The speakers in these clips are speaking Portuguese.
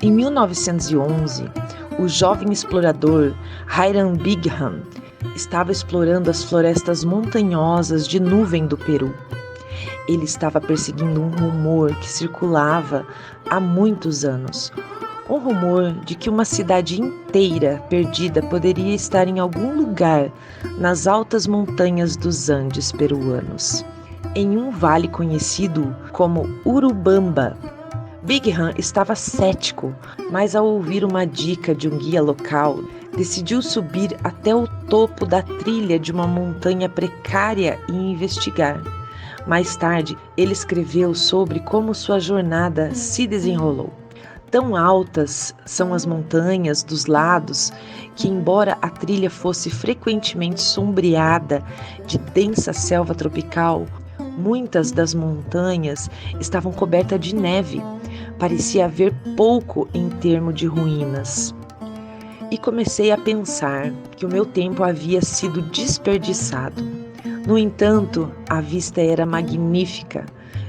Em 1911, o jovem explorador Hiram Bingham estava explorando as florestas montanhosas de Nuvem do Peru. Ele estava perseguindo um rumor que circulava há muitos anos. Um rumor de que uma cidade inteira perdida poderia estar em algum lugar nas altas montanhas dos Andes peruanos, em um vale conhecido como Urubamba. Bingham estava cético, mas ao ouvir uma dica de um guia local, decidiu subir até o topo da trilha de uma montanha precária e investigar. Mais tarde, ele escreveu sobre como sua jornada se desenrolou. Tão altas são as montanhas dos lados que, embora a trilha fosse frequentemente sombreada de densa selva tropical, muitas das montanhas estavam cobertas de neve. Parecia haver pouco em termos de ruínas. E comecei a pensar que o meu tempo havia sido desperdiçado. No entanto, a vista era magnífica.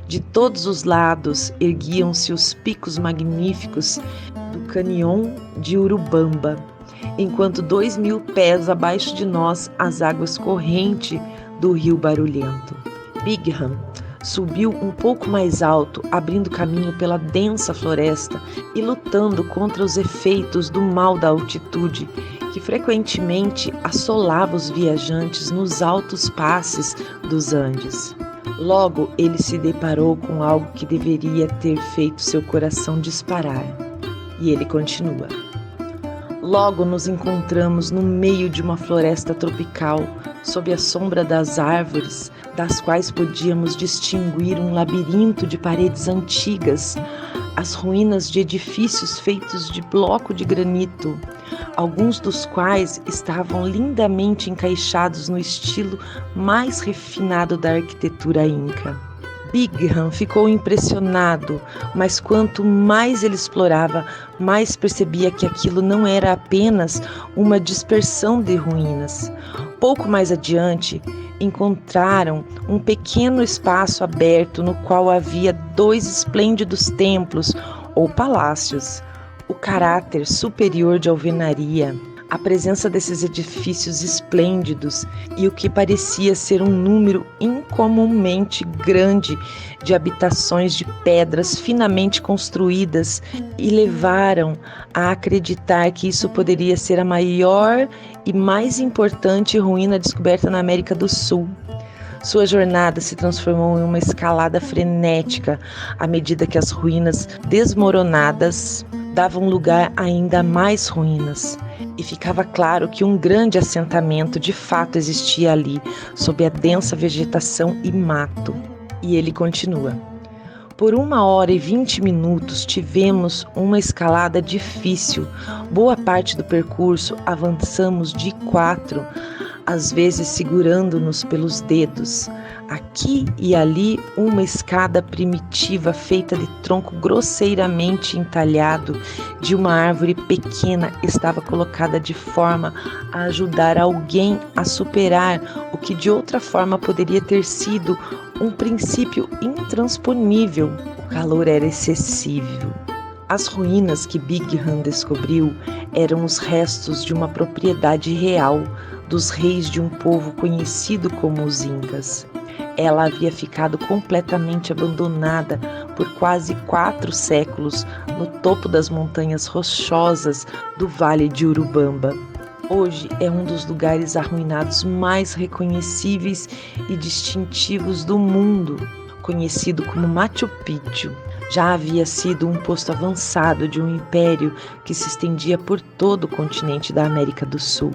De todos os lados erguiam-se os picos magníficos do Canyon de Urubamba, enquanto 2.000 pés abaixo de nós as águas correntes do rio barulhento. Bingham subiu um pouco mais alto, abrindo caminho pela densa floresta e lutando contra os efeitos do mal da altitude, que frequentemente assolava os viajantes nos altos passes dos Andes. Logo, ele se deparou com algo que deveria ter feito seu coração disparar. E ele continua. Logo nos encontramos no meio de uma floresta tropical, sob a sombra das árvores, das quais podíamos distinguir um labirinto de paredes antigas, as ruínas de edifícios feitos de bloco de granito, alguns dos quais estavam lindamente encaixados no estilo mais refinado da arquitetura inca. Bingham ficou impressionado, mas quanto mais ele explorava, mais percebia que aquilo não era apenas uma dispersão de ruínas. Pouco mais adiante, encontraram um pequeno espaço aberto no qual havia 2 esplêndidos templos ou palácios. O caráter superior de alvenaria, a presença desses edifícios esplêndidos e o que parecia ser um número incomumente grande de habitações de pedras finamente construídas e levaram a acreditar que isso poderia ser a maior e mais importante ruína descoberta na América do Sul. Sua jornada se transformou em uma escalada frenética à medida que as ruínas desmoronadas davam lugar a ainda mais ruínas. E ficava claro que um grande assentamento de fato existia ali, sob a densa vegetação e mato. E ele continua. Por 1h20 tivemos uma escalada difícil. Boa parte do percurso avançamos de 4, às vezes segurando-nos pelos dedos. Aqui e ali, uma escada primitiva feita de tronco grosseiramente entalhado de uma árvore pequena estava colocada de forma a ajudar alguém a superar o que de outra forma poderia ter sido um princípio intransponível. O calor era excessivo. As ruínas que Bingham descobriu eram os restos de uma propriedade real dos reis de um povo conhecido como os Incas. Ela havia ficado completamente abandonada por quase 4 séculos no topo das montanhas rochosas do Vale de Urubamba. Hoje é um dos lugares arruinados mais reconhecíveis e distintivos do mundo, conhecido como Machu Picchu. Já havia sido um posto avançado de um império que se estendia por todo o continente da América do Sul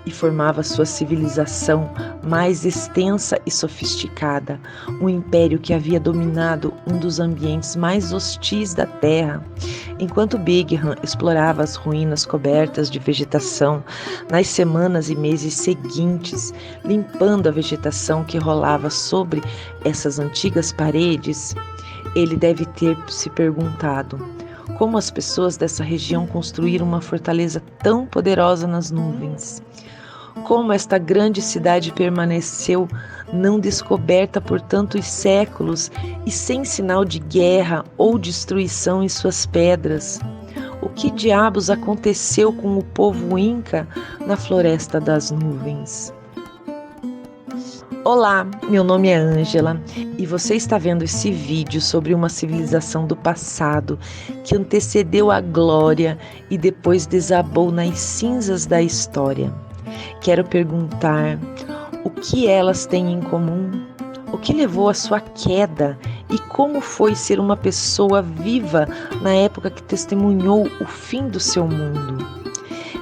e formava sua civilização mais extensa e sofisticada, um império que havia dominado um dos ambientes mais hostis da Terra. Enquanto Bingham explorava as ruínas cobertas de vegetação, nas semanas e meses seguintes, limpando a vegetação que rolava sobre essas antigas paredes, ele deve ter se perguntado como as pessoas dessa região construíram uma fortaleza tão poderosa nas nuvens. Como esta grande cidade permaneceu não descoberta por tantos séculos e sem sinal de guerra ou destruição em suas pedras. O que diabos aconteceu com o povo Inca na Floresta das Nuvens? Olá, meu nome é Ângela e você está vendo esse vídeo sobre uma civilização do passado que antecedeu a glória e depois desabou nas cinzas da história. Quero perguntar: o que elas têm em comum? O que levou à sua queda e como foi ser uma pessoa viva na época que testemunhou o fim do seu mundo?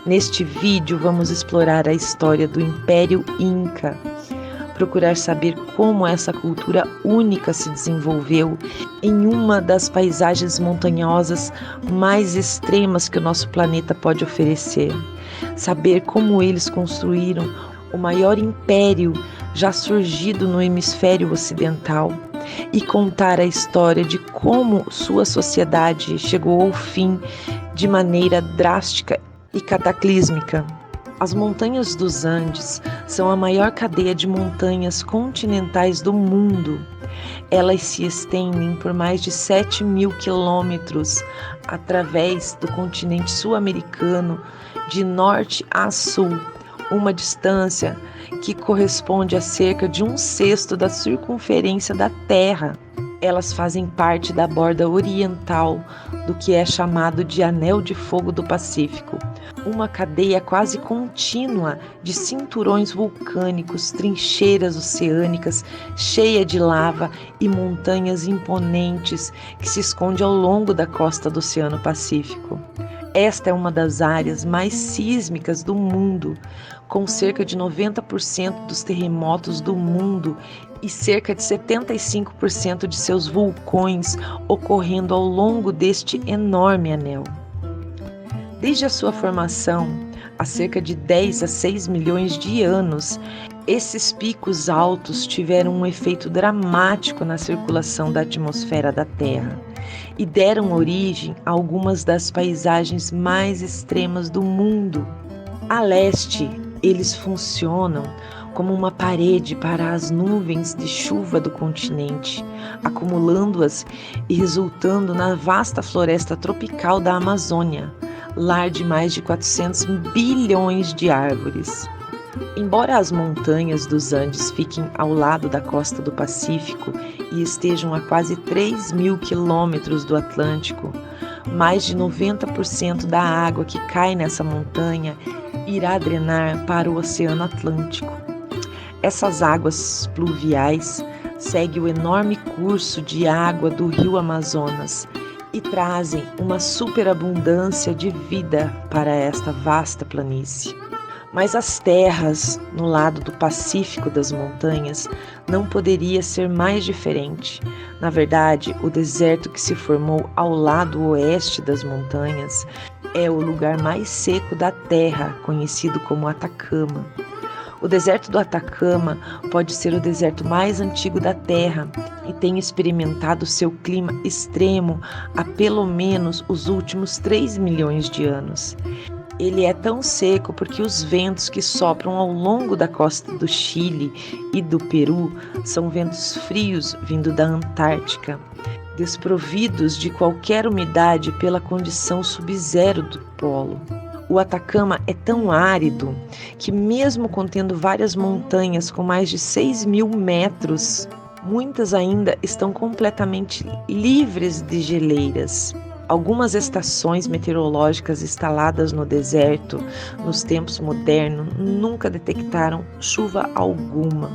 Neste vídeo vamos explorar a história do Império Inca, procurar saber como essa cultura única se desenvolveu em uma das paisagens montanhosas mais extremas que o nosso planeta pode oferecer, saber como eles construíram o maior império já surgido no hemisfério ocidental e contar a história de como sua sociedade chegou ao fim de maneira drástica e cataclísmica. As montanhas dos Andes são a maior cadeia de montanhas continentais do mundo. Elas se estendem por mais de 7.000 quilômetros através do continente sul-americano de norte a sul, uma distância que corresponde a cerca de 1/6 da circunferência da Terra. Elas fazem parte da borda oriental do que é chamado de Anel de Fogo do Pacífico, uma cadeia quase contínua de cinturões vulcânicos, trincheiras oceânicas cheia de lava e montanhas imponentes que se esconde ao longo da costa do Oceano Pacífico. Esta é uma das áreas mais sísmicas do mundo, com cerca de 90% dos terremotos do mundo e cerca de 75% de seus vulcões ocorrendo ao longo deste enorme anel. Desde a sua formação, há cerca de 10 a 6 milhões de anos, esses picos altos tiveram um efeito dramático na circulação da atmosfera da Terra e deram origem a algumas das paisagens mais extremas do mundo. A leste, eles funcionam como uma parede para as nuvens de chuva do continente, acumulando-as e resultando na vasta floresta tropical da Amazônia, lar de mais de 400 bilhões de árvores. Embora as montanhas dos Andes fiquem ao lado da costa do Pacífico e estejam a quase 3.000 quilômetros do Atlântico, mais de 90% da água que cai nessa montanha irá drenar para o Oceano Atlântico. Essas águas pluviais seguem o enorme curso de água do rio Amazonas e trazem uma superabundância de vida para esta vasta planície. Mas as terras no lado do Pacífico das montanhas não poderia ser mais diferente. Na verdade, o deserto que se formou ao lado oeste das montanhas é o lugar mais seco da Terra, conhecido como Atacama. O deserto do Atacama pode ser o deserto mais antigo da Terra e tem experimentado seu clima extremo há pelo menos os últimos 3 milhões de anos. Ele é tão seco porque os ventos que sopram ao longo da costa do Chile e do Peru são ventos frios vindo da Antártica, desprovidos de qualquer umidade pela condição sub-zero do polo. O Atacama é tão árido que, mesmo contendo várias montanhas com mais de 6.000 metros, muitas ainda estão completamente livres de geleiras. Algumas estações meteorológicas instaladas no deserto, nos tempos modernos, nunca detectaram chuva alguma.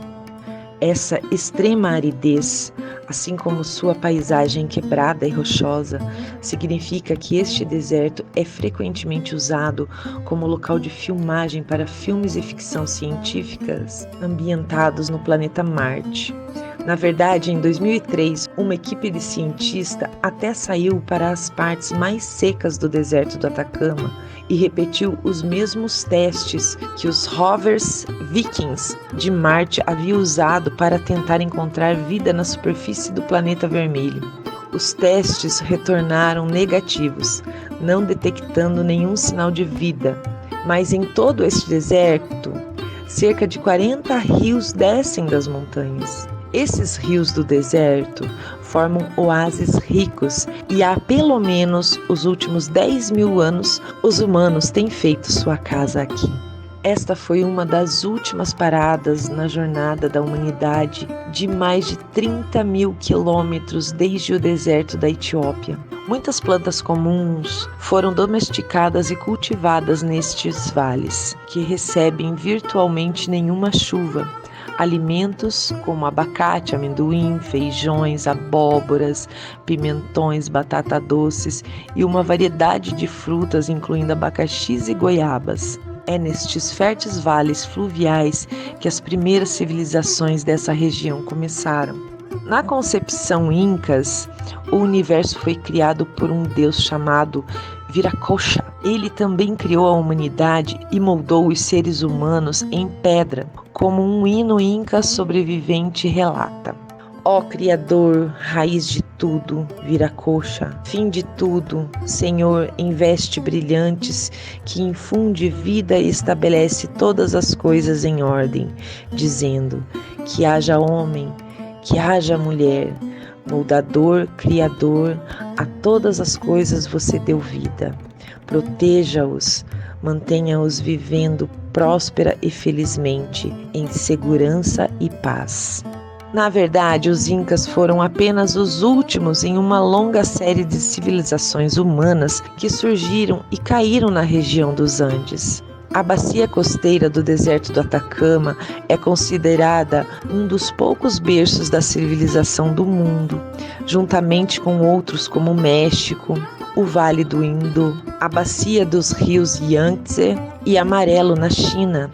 Essa extrema aridez, assim como sua paisagem quebrada e rochosa, significa que este deserto é frequentemente usado como local de filmagem para filmes e ficção científicas ambientados no planeta Marte. Na verdade, em 2003, uma equipe de cientistas até saiu para as partes mais secas do deserto do Atacama e repetiu os mesmos testes que os rovers Vikings de Marte haviam usado para tentar encontrar vida na superfície do planeta vermelho. Os testes retornaram negativos, não detectando nenhum sinal de vida. Mas em todo este deserto, cerca de 40 rios descem das montanhas. Esses rios do deserto formam oásis ricos e há pelo menos os últimos 10.000 anos os humanos têm feito sua casa aqui. Esta foi uma das últimas paradas na jornada da humanidade de mais de 30.000 quilômetros desde o deserto da Etiópia. Muitas plantas comuns foram domesticadas e cultivadas nestes vales, que recebem virtualmente nenhuma chuva. Alimentos como abacate, amendoim, feijões, abóboras, pimentões, batata doces e uma variedade de frutas, incluindo abacaxis e goiabas. É nestes férteis vales fluviais que as primeiras civilizações dessa região começaram. Na concepção incas, o universo foi criado por um deus chamado Viracocha. Ele também criou a humanidade e moldou os seres humanos em pedra, como um hino inca sobrevivente relata. Ó Criador, raiz de tudo, Viracocha, fim de tudo, Senhor em vestes brilhantes, que infunde vida e estabelece todas as coisas em ordem, dizendo que haja homem, que haja mulher, moldador, criador, a todas as coisas você deu vida. Proteja-os, mantenha-os vivendo próspera e felizmente, em segurança e paz. Na verdade, os incas foram apenas os últimos em uma longa série de civilizações humanas que surgiram e caíram na região dos Andes. A bacia costeira do deserto do Atacama é considerada um dos poucos berços da civilização do mundo, juntamente com outros como o México, o Vale do Indo, a bacia dos rios Yangtze e Amarelo na China,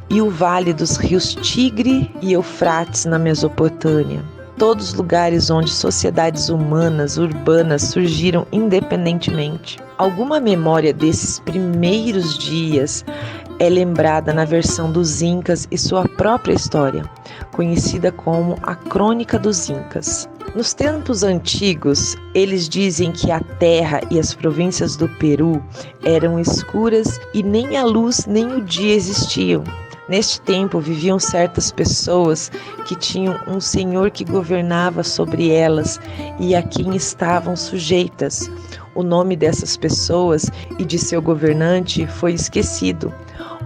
e o vale dos rios Tigre e Eufrates na Mesopotâmia. Todos lugares onde sociedades humanas urbanas surgiram independentemente. Alguma memória desses primeiros dias é lembrada na versão dos Incas e sua própria história, conhecida como a Crônica dos Incas. Nos tempos antigos, eles dizem que a terra e as províncias do Peru eram escuras e nem a luz nem o dia existiam. Neste tempo viviam certas pessoas que tinham um senhor que governava sobre elas e a quem estavam sujeitas. O nome dessas pessoas e de seu governante foi esquecido.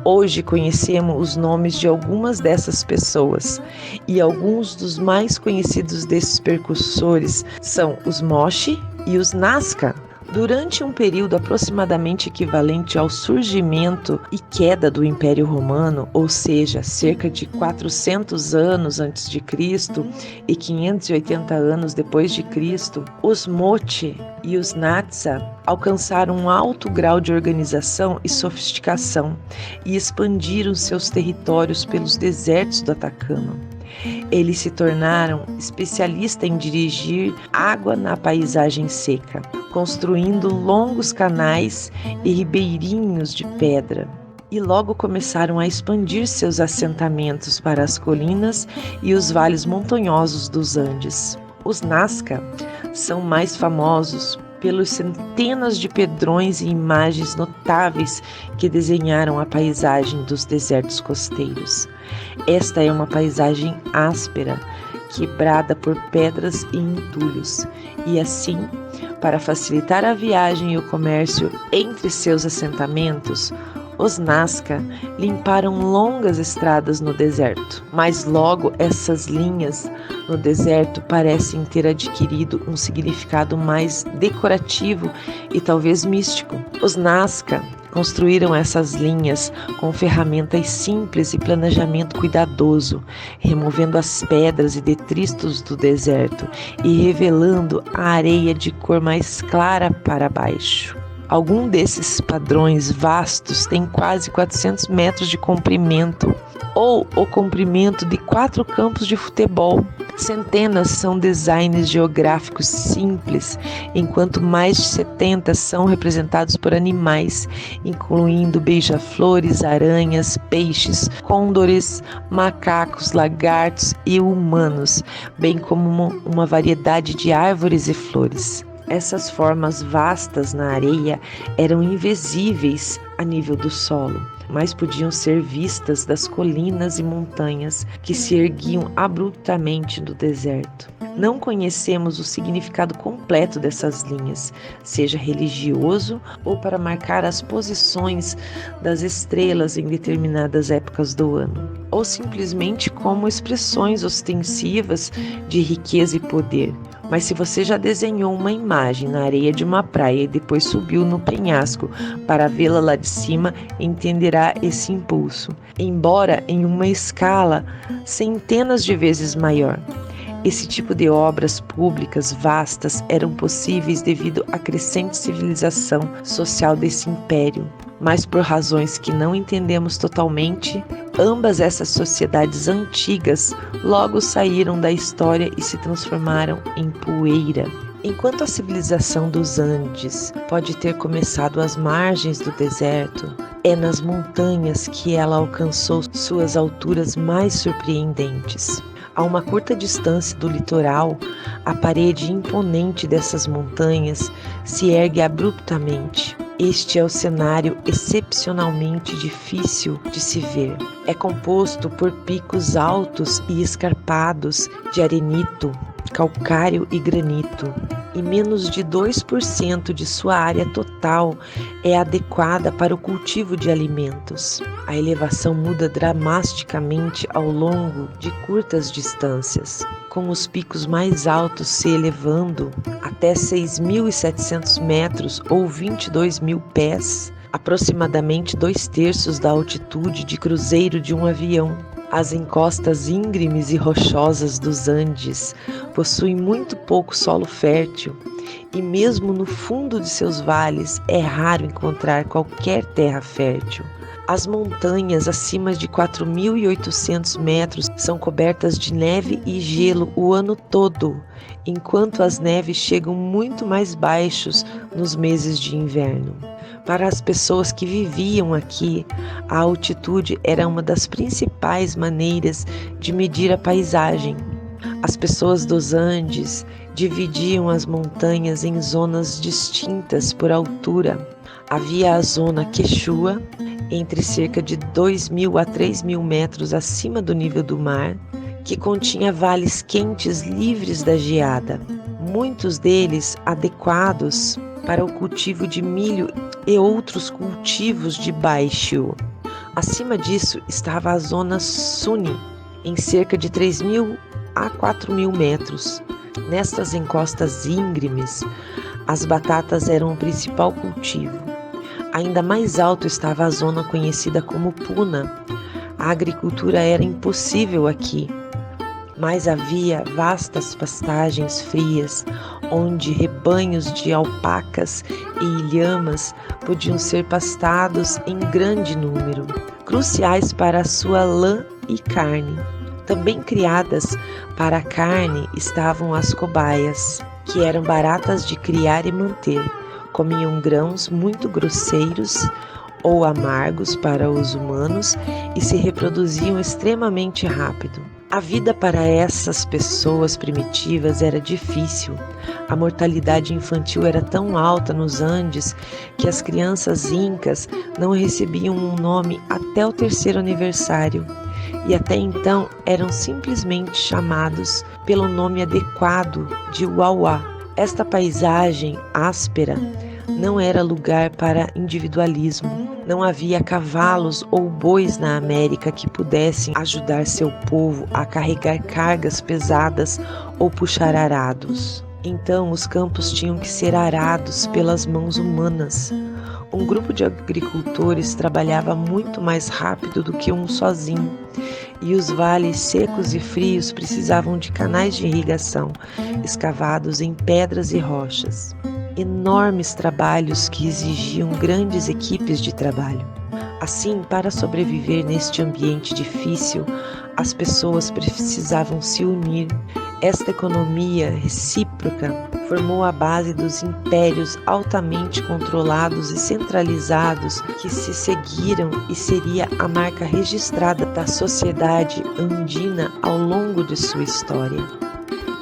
Hoje conhecemos os nomes de algumas dessas pessoas e alguns dos mais conhecidos desses precursores são os Moche e os Nazca. Durante um período aproximadamente equivalente ao surgimento e queda do Império Romano, ou seja, cerca de 400 anos antes de Cristo e 580 anos depois de Cristo, os Moche e os Natsa alcançaram um alto grau de organização e sofisticação e expandiram seus territórios pelos desertos do Atacama. Eles se tornaram especialistas em dirigir água na paisagem seca, construindo longos canais e ribeirinhos de pedra. E logo começaram a expandir seus assentamentos para as colinas e os vales montanhosos dos Andes. Os Nazca são mais famosos pelos centenas de pedrões e imagens notáveis que desenharam a paisagem dos desertos costeiros. Esta é uma paisagem áspera, quebrada por pedras e entulhos, e assim, para facilitar a viagem e o comércio entre seus assentamentos, os Nazca limparam longas estradas no deserto, mas logo essas linhas no deserto parecem ter adquirido um significado mais decorativo e talvez místico. Os Nazca construíram essas linhas com ferramentas simples e planejamento cuidadoso, removendo as pedras e detritos do deserto e revelando a areia de cor mais clara para baixo. Algum desses padrões vastos tem quase 400 metros de comprimento, ou o comprimento de 4 campos de futebol. Centenas são designs geográficos simples, enquanto mais de 70 são representados por animais, incluindo beija-flores, aranhas, peixes, côndores, macacos, lagartos e humanos, bem como uma variedade de árvores e flores. Essas formas vastas na areia eram invisíveis a nível do solo, mas podiam ser vistas das colinas e montanhas que se erguiam abruptamente no deserto. Não conhecemos o significado completo dessas linhas, seja religioso ou para marcar as posições das estrelas em determinadas épocas do ano, ou simplesmente como expressões ostensivas de riqueza e poder. Mas se você já desenhou uma imagem na areia de uma praia e depois subiu no penhasco para vê-la lá de cima, entenderá esse impulso, embora em uma escala centenas de vezes maior. Esse tipo de obras públicas vastas eram possíveis devido à crescente civilização social desse império, mas por razões que não entendemos totalmente, ambas essas sociedades antigas logo saíram da história e se transformaram em poeira. Enquanto a civilização dos Andes pode ter começado às margens do deserto, é nas montanhas que ela alcançou suas alturas mais surpreendentes. A uma curta distância do litoral, a parede imponente dessas montanhas se ergue abruptamente. Este é o cenário excepcionalmente difícil de se ver. É composto por picos altos e escarpados de arenito, calcário e granito, e menos de 2% de sua área total é adequada para o cultivo de alimentos. A elevação muda dramaticamente ao longo de curtas distâncias, com os picos mais altos se elevando até 6.700 metros ou 22.000 pés, aproximadamente 2/3 da altitude de cruzeiro de um avião. As encostas íngremes e rochosas dos Andes possuem muito pouco solo fértil e mesmo no fundo de seus vales é raro encontrar qualquer terra fértil. As montanhas acima de 4.800 metros são cobertas de neve e gelo o ano todo, enquanto as neves chegam muito mais baixos nos meses de inverno. Para as pessoas que viviam aqui, a altitude era uma das principais maneiras de medir a paisagem. As pessoas dos Andes dividiam as montanhas em zonas distintas por altura. Havia a zona Quechua, entre cerca de 2.000 a 3.000 metros acima do nível do mar, que continha vales quentes livres da geada, muitos deles adequados para o cultivo de milho e outros cultivos de baixio. Acima disso estava a zona Suni, em cerca de 3.000 a 4.000 metros. Nestas encostas íngremes, as batatas eram o principal cultivo. Ainda mais alto estava a zona conhecida como Puna. A agricultura era impossível aqui, mas havia vastas pastagens frias, onde rebanhos de alpacas e lhamas podiam ser pastados em grande número, cruciais para a sua lã e carne. Também criadas para a carne estavam as cobaias, que eram baratas de criar e manter. Comiam grãos muito grosseiros ou amargos para os humanos e se reproduziam extremamente rápido. A vida para essas pessoas primitivas era difícil. A mortalidade infantil era tão alta nos Andes que as crianças incas não recebiam um nome até o 3º aniversário e até então eram simplesmente chamados pelo nome adequado de Uauá. Esta paisagem áspera não era lugar para individualismo. Não havia cavalos ou bois na América que pudessem ajudar seu povo a carregar cargas pesadas ou puxar arados. Então os campos tinham que ser arados pelas mãos humanas. Um grupo de agricultores trabalhava muito mais rápido do que um sozinho, e os vales secos e frios precisavam de canais de irrigação, escavados em pedras e rochas. Enormes trabalhos que exigiam grandes equipes de trabalho. Assim, para sobreviver neste ambiente difícil, as pessoas precisavam se unir. Esta economia recíproca formou a base dos impérios altamente controlados e centralizados que se seguiram e seria a marca registrada da sociedade andina ao longo de sua história.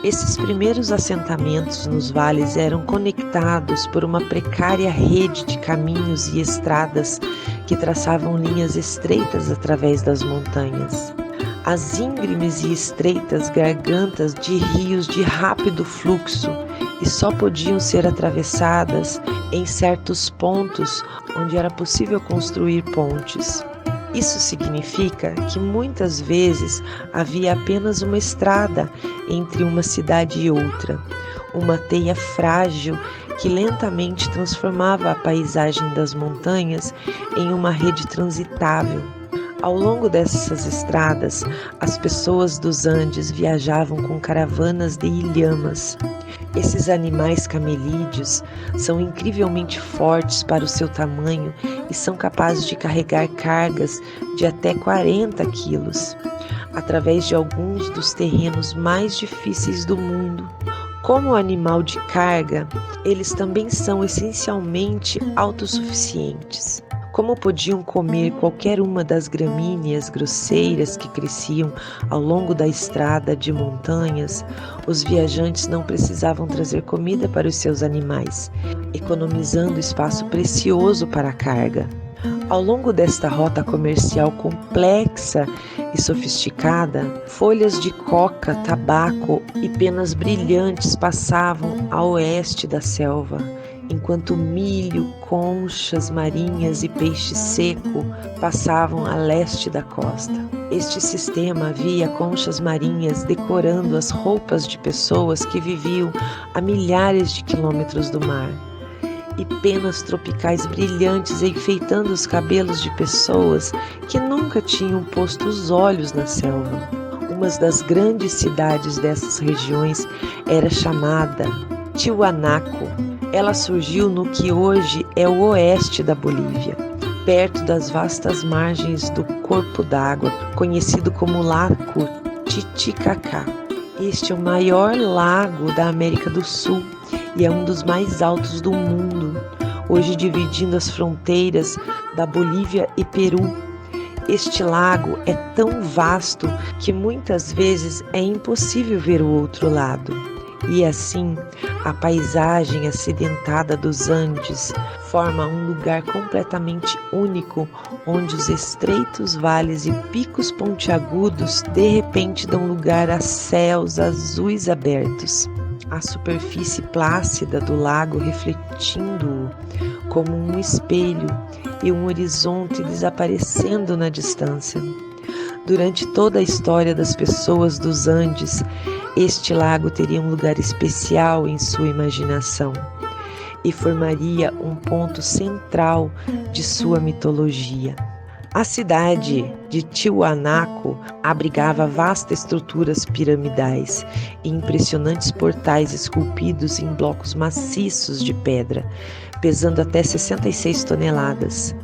Esses primeiros assentamentos nos vales eram conectados por uma precária rede de caminhos e estradas que traçavam linhas estreitas através das montanhas. As íngremes e estreitas gargantas de rios de rápido fluxo e só podiam ser atravessadas em certos pontos onde era possível construir pontes. Isso significa que muitas vezes havia apenas uma estrada entre uma cidade e outra, uma teia frágil que lentamente transformava a paisagem das montanhas em uma rede transitável. Ao longo dessas estradas, as pessoas dos Andes viajavam com caravanas de ilhamas. Esses animais camelídeos são incrivelmente fortes para o seu tamanho e são capazes de carregar cargas de até 40 quilos, através de alguns dos terrenos mais difíceis do mundo. Como animal de carga, eles também são essencialmente autossuficientes. Como podiam comer qualquer uma das gramíneas grosseiras que cresciam ao longo da estrada de montanhas, os viajantes não precisavam trazer comida para os seus animais, economizando espaço precioso para a carga. Ao longo desta rota comercial complexa e sofisticada, folhas de coca, tabaco e penas brilhantes passavam a oeste da selva, enquanto milho, conchas marinhas e peixe seco passavam a leste da costa. Este sistema via conchas marinhas decorando as roupas de pessoas que viviam a milhares de quilômetros do mar, e penas tropicais brilhantes enfeitando os cabelos de pessoas que nunca tinham posto os olhos na selva. Uma das grandes cidades dessas regiões era chamada Tiwanaku. Ela surgiu no que hoje é o oeste da Bolívia, perto das vastas margens do Corpo d'Água, conhecido como Lago Titicacá. Este é o maior lago da América do Sul e é um dos mais altos do mundo, hoje dividindo as fronteiras da Bolívia e Peru. Este lago é tão vasto que muitas vezes é impossível ver o outro lado. E assim, a paisagem acidentada dos Andes forma um lugar completamente único, onde os estreitos vales e picos pontiagudos de repente dão lugar a céus azuis abertos. A superfície plácida do lago refletindo-o como um espelho e um horizonte desaparecendo na distância. Durante toda a história das pessoas dos Andes, este lago teria um lugar especial em sua imaginação e formaria um ponto central de sua mitologia. A cidade de Tiwanaku abrigava vastas estruturas piramidais e impressionantes portais esculpidos em blocos maciços de pedra, pesando até 66 toneladas.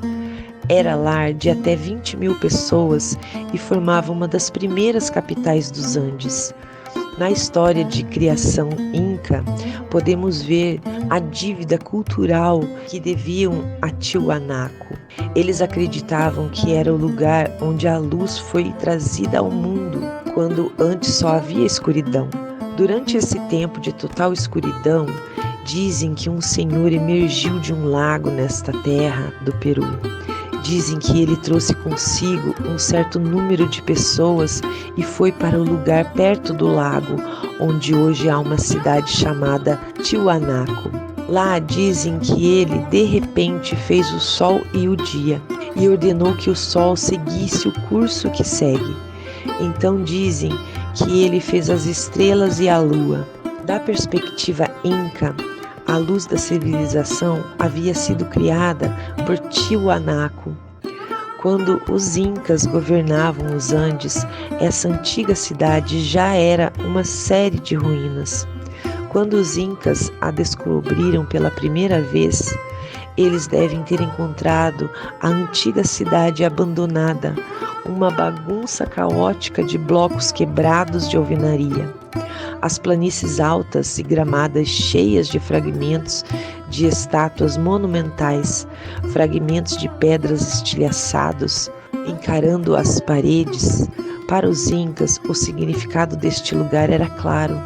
Era lar de até 20.000 pessoas e formava uma das primeiras capitais dos Andes. Na história de criação inca, podemos ver a dívida cultural que deviam a Tiwanaku. Eles acreditavam que era o lugar onde a luz foi trazida ao mundo, quando antes só havia escuridão. Durante esse tempo de total escuridão, dizem que um senhor emergiu de um lago nesta terra do Peru. Dizem que ele trouxe consigo um certo número de pessoas e foi para o lugar perto do lago, onde hoje há uma cidade chamada Tiwanaku. Lá dizem que ele, de repente, fez o sol e o dia, e ordenou que o sol seguisse o curso que segue. Então dizem que ele fez as estrelas e a lua. Da perspectiva inca, a luz da civilização havia sido criada por Tiwanaku. Quando os incas governavam os Andes, essa antiga cidade já era uma série de ruínas. Quando os incas a descobriram pela primeira vez, eles devem ter encontrado a antiga cidade abandonada, uma bagunça caótica de blocos quebrados de alvenaria. As planícies altas e gramadas cheias de fragmentos de estátuas monumentais, fragmentos de pedras estilhaçados, encarando as paredes. Para os incas, o significado deste lugar era claro.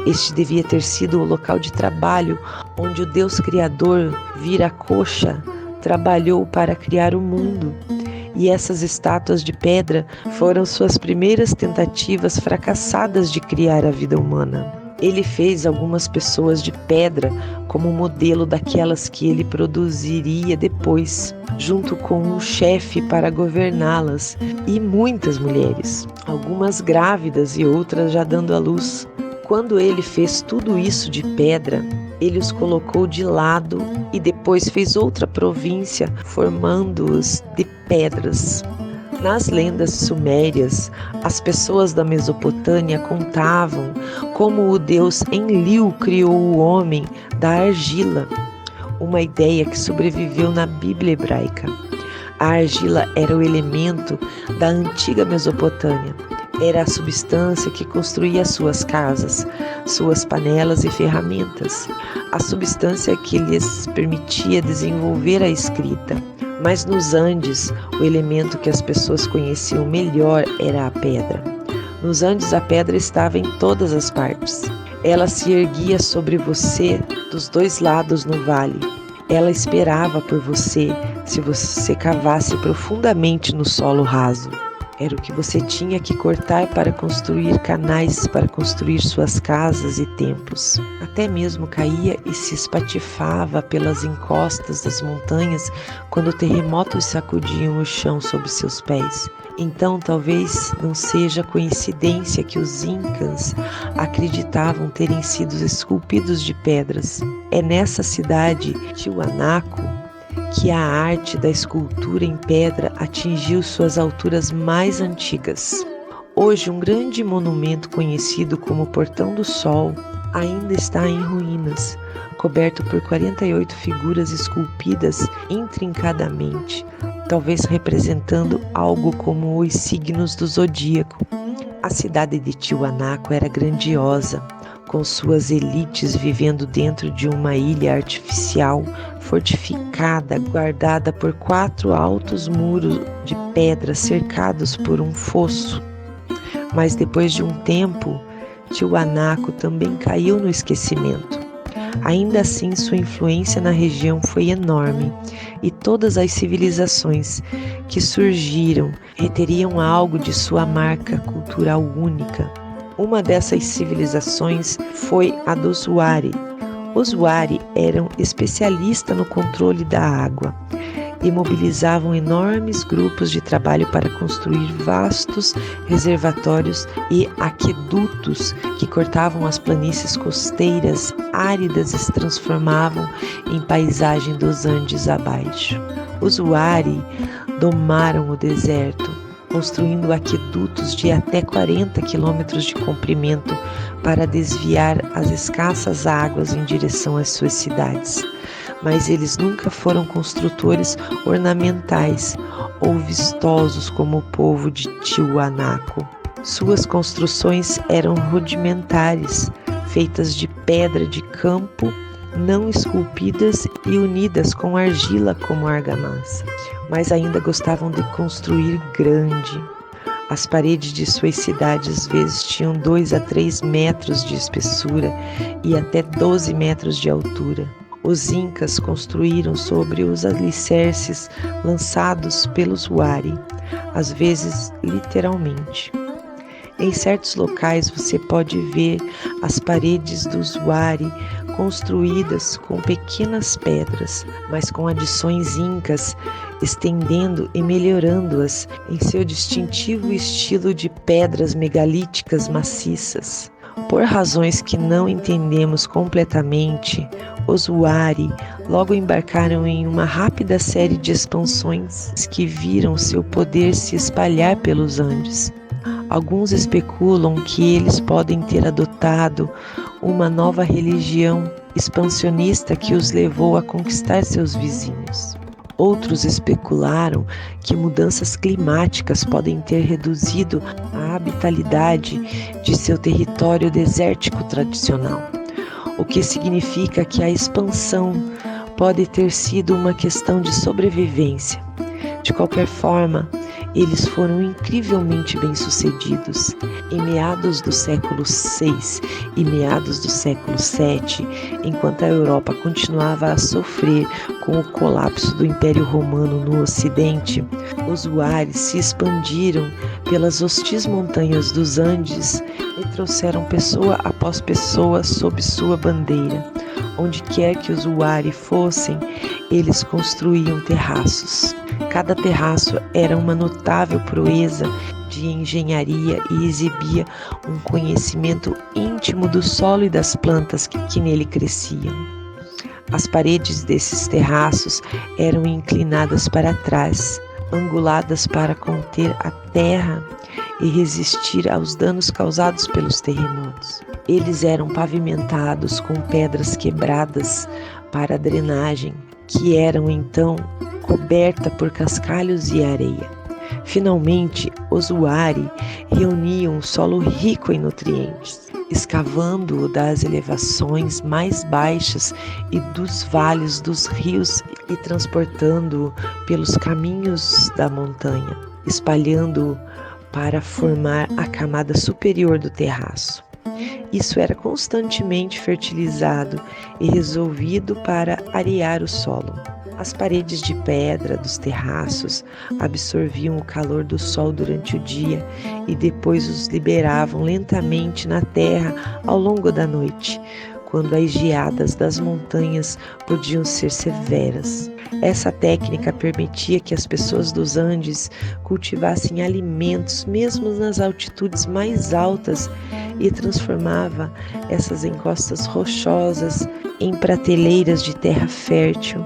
Este devia ter sido o local de trabalho onde o Deus Criador, Viracocha, trabalhou para criar o mundo. E essas estátuas de pedra foram suas primeiras tentativas fracassadas de criar a vida humana. Ele fez algumas pessoas de pedra como modelo daquelas que ele produziria depois, junto com um chefe para governá-las, e muitas mulheres, algumas grávidas e outras já dando à luz. Quando ele fez tudo isso de pedra, ele os colocou de lado e depois fez outra província, formando-os de pedras. Nas lendas sumérias, as pessoas da Mesopotâmia contavam como o deus Enlil criou o homem da argila, uma ideia que sobreviveu na Bíblia hebraica. A argila era o elemento da antiga Mesopotâmia. Era a substância que construía suas casas, suas panelas e ferramentas, a substância que lhes permitia desenvolver a escrita. Mas nos Andes, o elemento que as pessoas conheciam melhor era a pedra. Nos Andes, a pedra estava em todas as partes. Ela se erguia sobre você dos dois lados no vale. Ela esperava por você se você cavasse profundamente no solo raso. Era o que você tinha que cortar para construir canais, para construir suas casas e templos. Até mesmo caía e se espatifava pelas encostas das montanhas quando terremotos sacudiam o chão sob seus pés. Então talvez não seja coincidência que os incas acreditavam terem sido esculpidos de pedras. É nessa cidade, Tiwanaku, que a arte da escultura em pedra atingiu suas alturas mais antigas. Hoje, um grande monumento conhecido como Portão do Sol ainda está em ruínas, coberto por 48 figuras esculpidas intrincadamente, talvez representando algo como os signos do zodíaco. A cidade de Tiwanaku era grandiosa, com suas elites vivendo dentro de uma ilha artificial, fortificada, guardada por 4 altos muros de pedra cercados por um fosso. Mas depois de um tempo, Tiwanaku também caiu no esquecimento. Ainda assim, sua influência na região foi enorme, e todas as civilizações que surgiram reteriam algo de sua marca cultural única. Uma dessas civilizações foi a dos Wari. Os Wari eram especialistas no controle da água e mobilizavam enormes grupos de trabalho para construir vastos reservatórios e aquedutos que cortavam as planícies costeiras áridas e se transformavam em paisagem dos Andes abaixo. Os Wari domaram o deserto, construindo aquedutos de até 40 quilômetros de comprimento para desviar as escassas águas em direção às suas cidades. Mas eles nunca foram construtores ornamentais ou vistosos como o povo de Tiwanaku. Suas construções eram rudimentares, feitas de pedra de campo, não esculpidas e unidas com argila como argamassa. Mas ainda gostavam de construir grande. As paredes de suas cidades às vezes tinham 2 a 3 metros de espessura e até 12 metros de altura. Os incas construíram sobre os alicerces lançados pelos Wari, às vezes literalmente. Em certos locais você pode ver as paredes dos Wari construídas com pequenas pedras, mas com adições incas, estendendo e melhorando-as em seu distintivo estilo de pedras megalíticas maciças. Por razões que não entendemos completamente, os Wari logo embarcaram em uma rápida série de expansões que viram seu poder se espalhar pelos Andes. Alguns especulam que eles podem ter adotado uma nova religião expansionista que os levou a conquistar seus vizinhos. Outros especularam que mudanças climáticas podem ter reduzido a habitabilidade de seu território desértico tradicional, o que significa que a expansão pode ter sido uma questão de sobrevivência. De qualquer forma, Eles foram incrivelmente bem-sucedidos. Em meados do século VI e meados do século VII, enquanto a Europa continuava a sofrer com o colapso do Império Romano no Ocidente, os Huares se expandiram pelas hostis montanhas dos Andes e trouxeram pessoa após pessoa sob sua bandeira. Onde quer que os Huari fossem, eles construíam terraços. Cada terraço era uma notável proeza de engenharia e exibia um conhecimento íntimo do solo e das plantas que nele cresciam. As paredes desses terraços eram inclinadas para trás, anguladas para conter a terra e resistir aos danos causados pelos terremotos. Eles eram pavimentados com pedras quebradas para a drenagem, que eram então coberta por cascalhos e areia. Finalmente, os Huari reuniam um solo rico em nutrientes, escavando-o das elevações mais baixas e dos vales dos rios e transportando-o pelos caminhos da montanha, espalhando-o para formar a camada superior do terraço. Isso era constantemente fertilizado e resolvido para arear o solo. As paredes de pedra dos terraços absorviam o calor do sol durante o dia e depois os liberavam lentamente na terra ao longo da noite, quando as geadas das montanhas podiam ser severas. Essa técnica permitia que as pessoas dos Andes cultivassem alimentos mesmo nas altitudes mais altas e transformava essas encostas rochosas em prateleiras de terra fértil.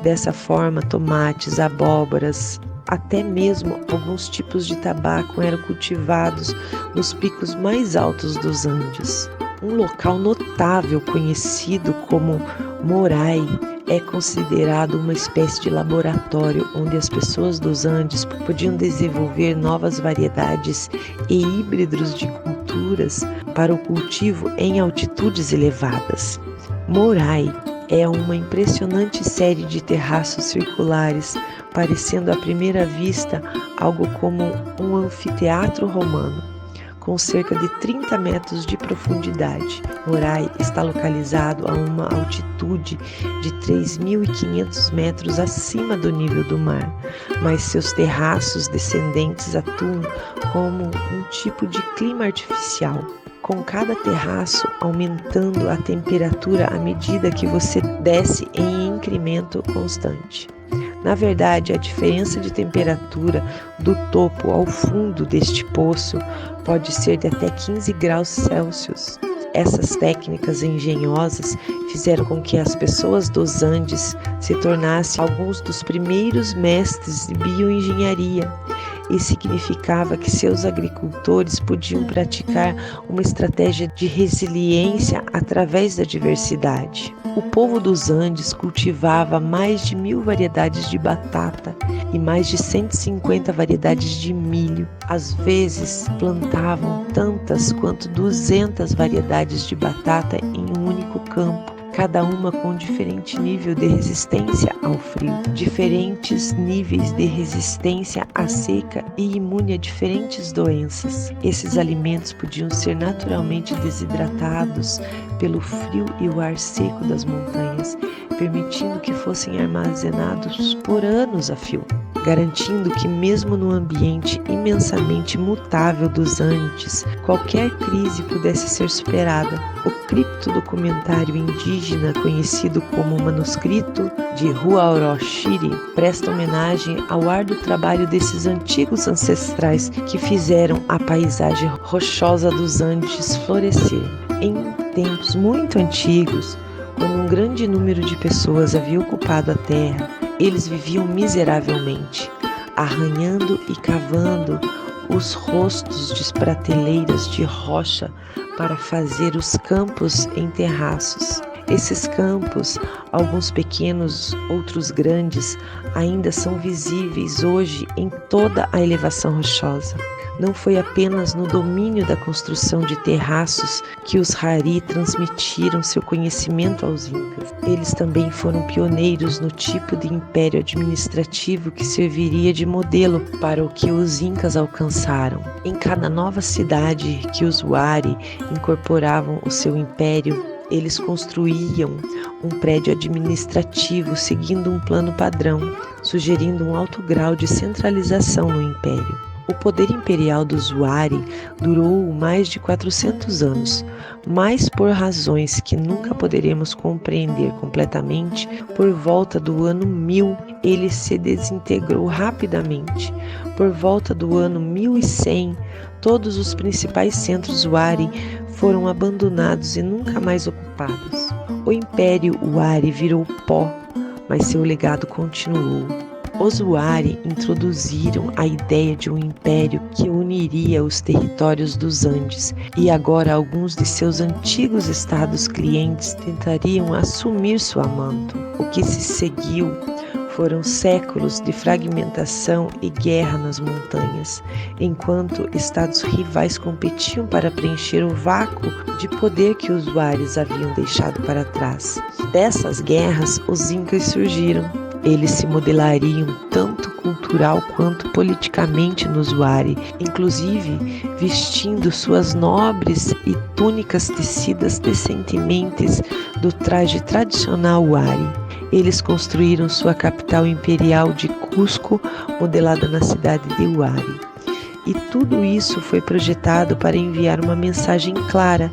Dessa forma, tomates, abóboras, até mesmo alguns tipos de tabaco eram cultivados nos picos mais altos dos Andes. Um local notável conhecido como Morai é considerado uma espécie de laboratório onde as pessoas dos Andes podiam desenvolver novas variedades e híbridos de culturas para o cultivo em altitudes elevadas. Morai é uma impressionante série de terraços circulares, parecendo à primeira vista algo como um anfiteatro romano, com cerca de 30 metros de profundidade. Morai está localizado a uma altitude de 3.500 metros acima do nível do mar, mas seus terraços descendentes atuam como um tipo de clima artificial, com cada terraço aumentando a temperatura à medida que você desce em incremento constante. Na verdade, a diferença de temperatura do topo ao fundo deste poço pode ser de até 15 graus Celsius. Essas técnicas engenhosas fizeram com que as pessoas dos Andes se tornassem alguns dos primeiros mestres de bioengenharia. Isso significava que seus agricultores podiam praticar uma estratégia de resiliência através da diversidade. O povo dos Andes cultivava mais de 1.000 variedades de batata e mais de 150 variedades de milho. Às vezes, plantavam tantas quanto 200 variedades de batata em um único campo, cada uma com diferente nível de resistência ao frio, diferentes níveis de resistência à seca e imune a diferentes doenças. Esses alimentos podiam ser naturalmente desidratados pelo frio e o ar seco das montanhas, permitindo que fossem armazenados por anos a fio, garantindo que mesmo no ambiente imensamente mutável dos Andes, qualquer crise pudesse ser superada. O criptodocumentário indígena conhecido como Manuscrito de Huaroshiri presta homenagem ao árduo trabalho desses antigos ancestrais que fizeram a paisagem rochosa dos Andes florescer. Em tempos muito antigos, quando um grande número de pessoas havia ocupado a terra, eles viviam miseravelmente, arranhando e cavando os rostos de prateleiras de rocha para fazer os campos em terraços. Esses campos, alguns pequenos, outros grandes, ainda são visíveis hoje em toda a elevação rochosa. Não foi apenas no domínio da construção de terraços que os Rari transmitiram seu conhecimento aos Incas. Eles também foram pioneiros no tipo de império administrativo que serviria de modelo para o que os Incas alcançaram. Em cada nova cidade que os Wari incorporavam o seu império, eles construíam um prédio administrativo seguindo um plano padrão, sugerindo um alto grau de centralização no império. O poder imperial dos Wari durou mais de 400 anos, mas por razões que nunca poderemos compreender completamente, por volta do ano 1000, ele se desintegrou rapidamente. Por volta do ano 1100, todos os principais centros Wari foram abandonados e nunca mais ocupados. O Império Wari virou pó, mas seu legado continuou. Os Wari introduziram a ideia de um império que uniria os territórios dos Andes, e agora alguns de seus antigos estados clientes tentariam assumir sua manto. O que se seguiu foram séculos de fragmentação e guerra nas montanhas, enquanto estados rivais competiam para preencher o vácuo de poder que os Waris haviam deixado para trás. Dessas guerras, os Incas surgiram. Eles se modelariam tanto cultural quanto politicamente nos Wari, inclusive vestindo suas nobres e túnicas tecidas decentemente do traje tradicional Wari. Eles construíram sua capital imperial de Cusco, modelada na cidade de Wari. E tudo isso foi projetado para enviar uma mensagem clara: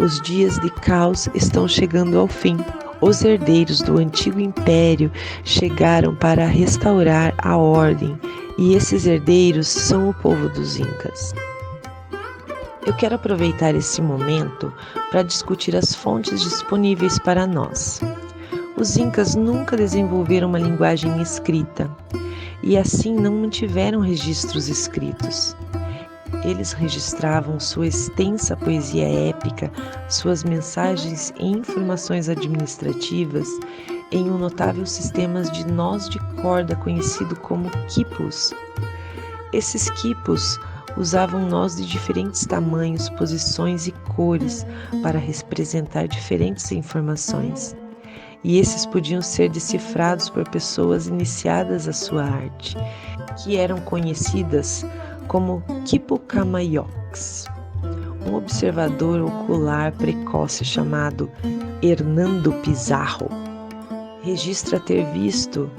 os dias de caos estão chegando ao fim. Os herdeiros do antigo império chegaram para restaurar a ordem, e esses herdeiros são o povo dos Incas. Eu quero aproveitar esse momento para discutir as fontes disponíveis para nós. Os Incas nunca desenvolveram uma linguagem escrita, e assim não mantiveram registros escritos. Eles registravam sua extensa poesia épica, suas mensagens e informações administrativas em um notável sistema de nós de corda conhecido como quipus. Esses quipus usavam nós de diferentes tamanhos, posições e cores para representar diferentes informações. E esses podiam ser decifrados por pessoas iniciadas à sua arte, que eram conhecidas como Quipucamayocs. Um observador ocular precoce chamado Hernando Pizarro registra ter visto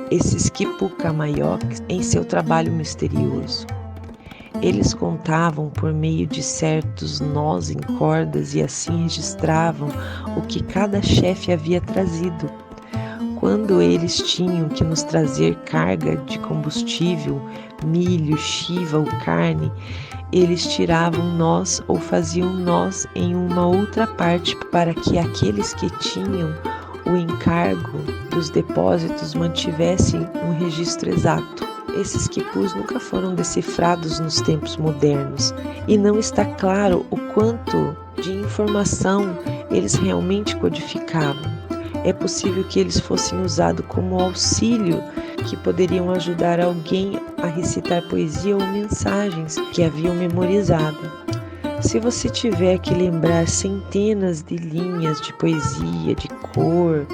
esses Quipucamayocs em seu trabalho misterioso. Eles contavam por meio de certos nós em cordas e assim registravam o que cada chefe havia trazido. Quando eles tinham que nos trazer carga de combustível, milho, chiva ou carne, eles tiravam nós ou faziam nós em uma outra parte para que aqueles que tinham o encargo dos depósitos mantivessem um registro exato. Esses quipus nunca foram decifrados nos tempos modernos e não está claro o quanto de informação eles realmente codificavam. É possível que eles fossem usados como auxílio que poderiam ajudar alguém a recitar poesia ou mensagens que haviam memorizado. Se você tiver que lembrar centenas de linhas de poesia, de cor,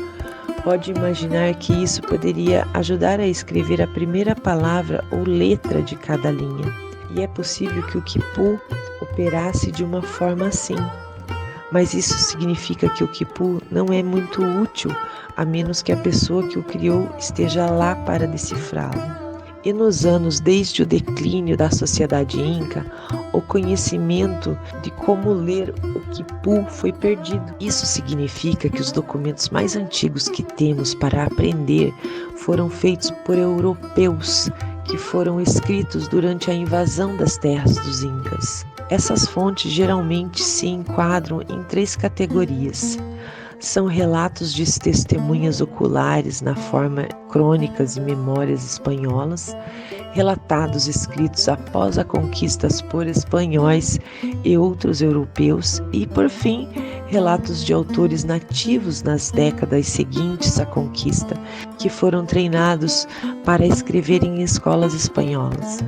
pode imaginar que isso poderia ajudar a escrever a primeira palavra ou letra de cada linha. E é possível que o quipu operasse de uma forma assim. Mas isso significa que o quipu não é muito útil, a menos que a pessoa que o criou esteja lá para decifrá-lo. E nos anos desde o declínio da sociedade inca, o conhecimento de como ler o quipu foi perdido. Isso significa que os documentos mais antigos que temos para aprender foram feitos por europeus, que foram escritos durante a invasão das terras dos incas. Essas fontes geralmente se enquadram em 3 categorias. São relatos de testemunhas oculares na forma crônicas e memórias espanholas, relatados escritos após a conquista por espanhóis e outros europeus e, por fim, relatos de autores nativos nas décadas seguintes à conquista, que foram treinados para escrever em escolas espanholas.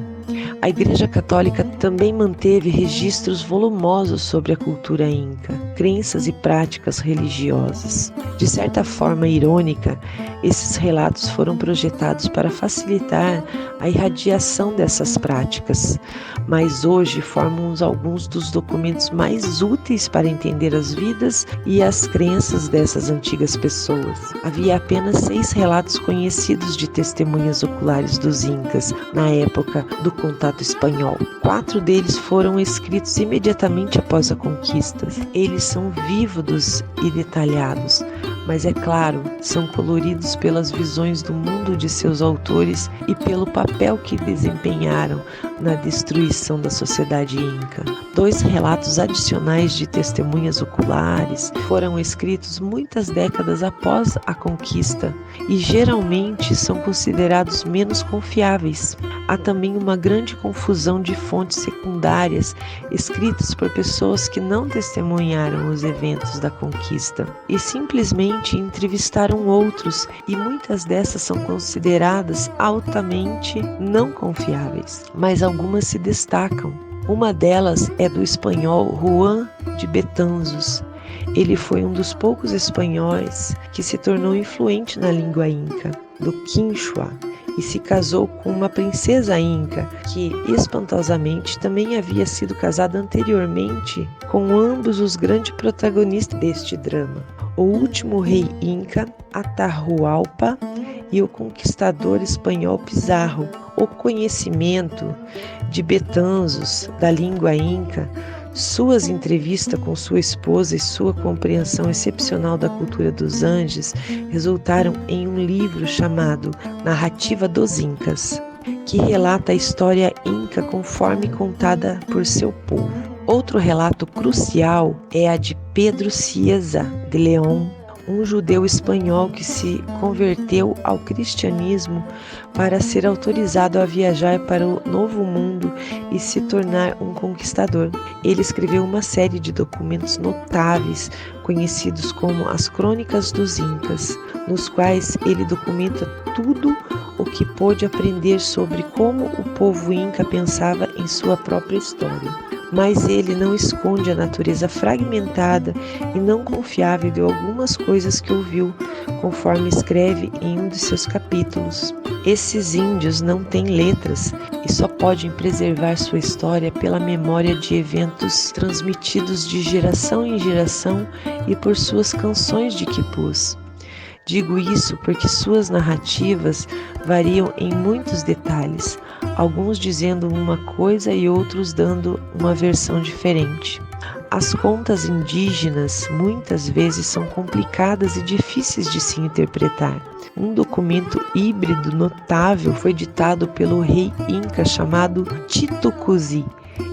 A Igreja Católica também manteve registros volumosos sobre a cultura inca, crenças e práticas religiosas. De certa forma irônica, esses relatos foram projetados para facilitar a irradiação dessas práticas, mas hoje formam alguns dos documentos mais úteis para entender as vidas e as crenças dessas antigas pessoas. Havia apenas 6 relatos conhecidos de testemunhas oculares dos incas na época do contato espanhol. 4 deles foram escritos imediatamente após a conquista. Eles são vívidos e detalhados, mas é claro, são coloridos pelas visões do mundo de seus autores e pelo papel que desempenharam na destruição da sociedade inca. 2 relatos adicionais de testemunhas oculares foram escritos muitas décadas após a conquista e geralmente são considerados menos confiáveis. Há também uma grande confusão de fontes secundárias escritas por pessoas que não testemunharam os eventos da conquista e simplesmente entrevistaram outros, e muitas dessas são consideradas altamente não confiáveis, mas algumas se destacam. Uma delas é do espanhol Juan de Betanzos. Ele foi um dos poucos espanhóis que se tornou influente na língua inca, do Quinchua, e se casou com uma princesa inca, que espantosamente também havia sido casada anteriormente com ambos os grandes protagonistas deste drama, o último rei inca, Atahualpa, e o conquistador espanhol Pizarro. O conhecimento de Betanzos da língua inca, suas entrevistas com sua esposa e sua compreensão excepcional da cultura dos Andes resultaram em um livro chamado Narrativa dos Incas, que relata a história inca conforme contada por seu povo. Outro relato crucial é a de Pedro Cieza de León, um judeu espanhol que se converteu ao cristianismo para ser autorizado a viajar para o Novo Mundo e se tornar um conquistador. Ele escreveu uma série de documentos notáveis, conhecidos como as Crônicas dos Incas, nos quais ele documenta tudo o que pôde aprender sobre como o povo inca pensava em sua própria história. Mas ele não esconde a natureza fragmentada e não confiável de algumas coisas que ouviu, conforme escreve em um de seus capítulos. Esses índios não têm letras e só podem preservar sua história pela memória de eventos transmitidos de geração em geração e por suas canções de quipus. Digo isso porque suas narrativas variam em muitos detalhes, alguns dizendo uma coisa e outros dando uma versão diferente. As contas indígenas muitas vezes são complicadas e difíceis de se interpretar. Um documento híbrido notável foi ditado pelo rei inca chamado Titu Cuzi,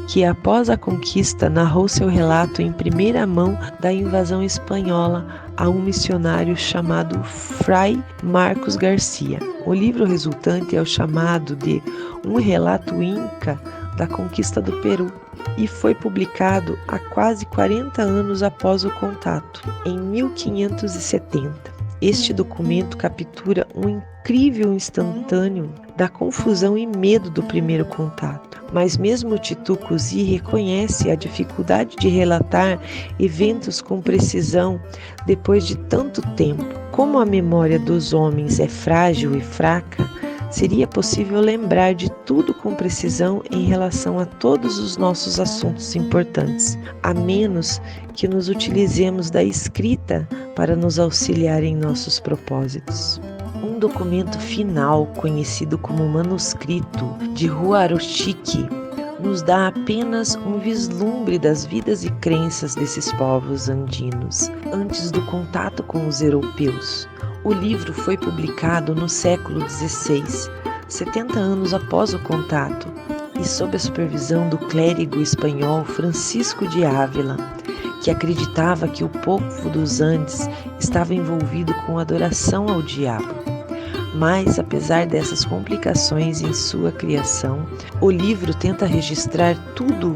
que após a conquista narrou seu relato em primeira mão da invasão espanhola a um missionário chamado Fray Marcos Garcia. O livro resultante é o chamado de Um Relato Inca da Conquista do Peru e foi publicado há quase 40 anos após o contato, em 1570. Este documento captura um incrível instantâneo da confusão e medo do primeiro contato. Mas mesmo Titu Cuzi reconhece a dificuldade de relatar eventos com precisão depois de tanto tempo. Como a memória dos homens é frágil e fraca, seria possível lembrar de tudo com precisão em relação a todos os nossos assuntos importantes, a menos que nos utilizemos da escrita para nos auxiliar em nossos propósitos. Um documento final, conhecido como manuscrito de Huarochique, nos dá apenas um vislumbre das vidas e crenças desses povos andinos antes do contato com os europeus. O livro foi publicado no século XVI, 70 anos após o contato, e sob a supervisão do clérigo espanhol Francisco de Ávila, que acreditava que o povo dos Andes estava envolvido com adoração ao diabo. Mas, apesar dessas complicações em sua criação, o livro tenta registrar tudo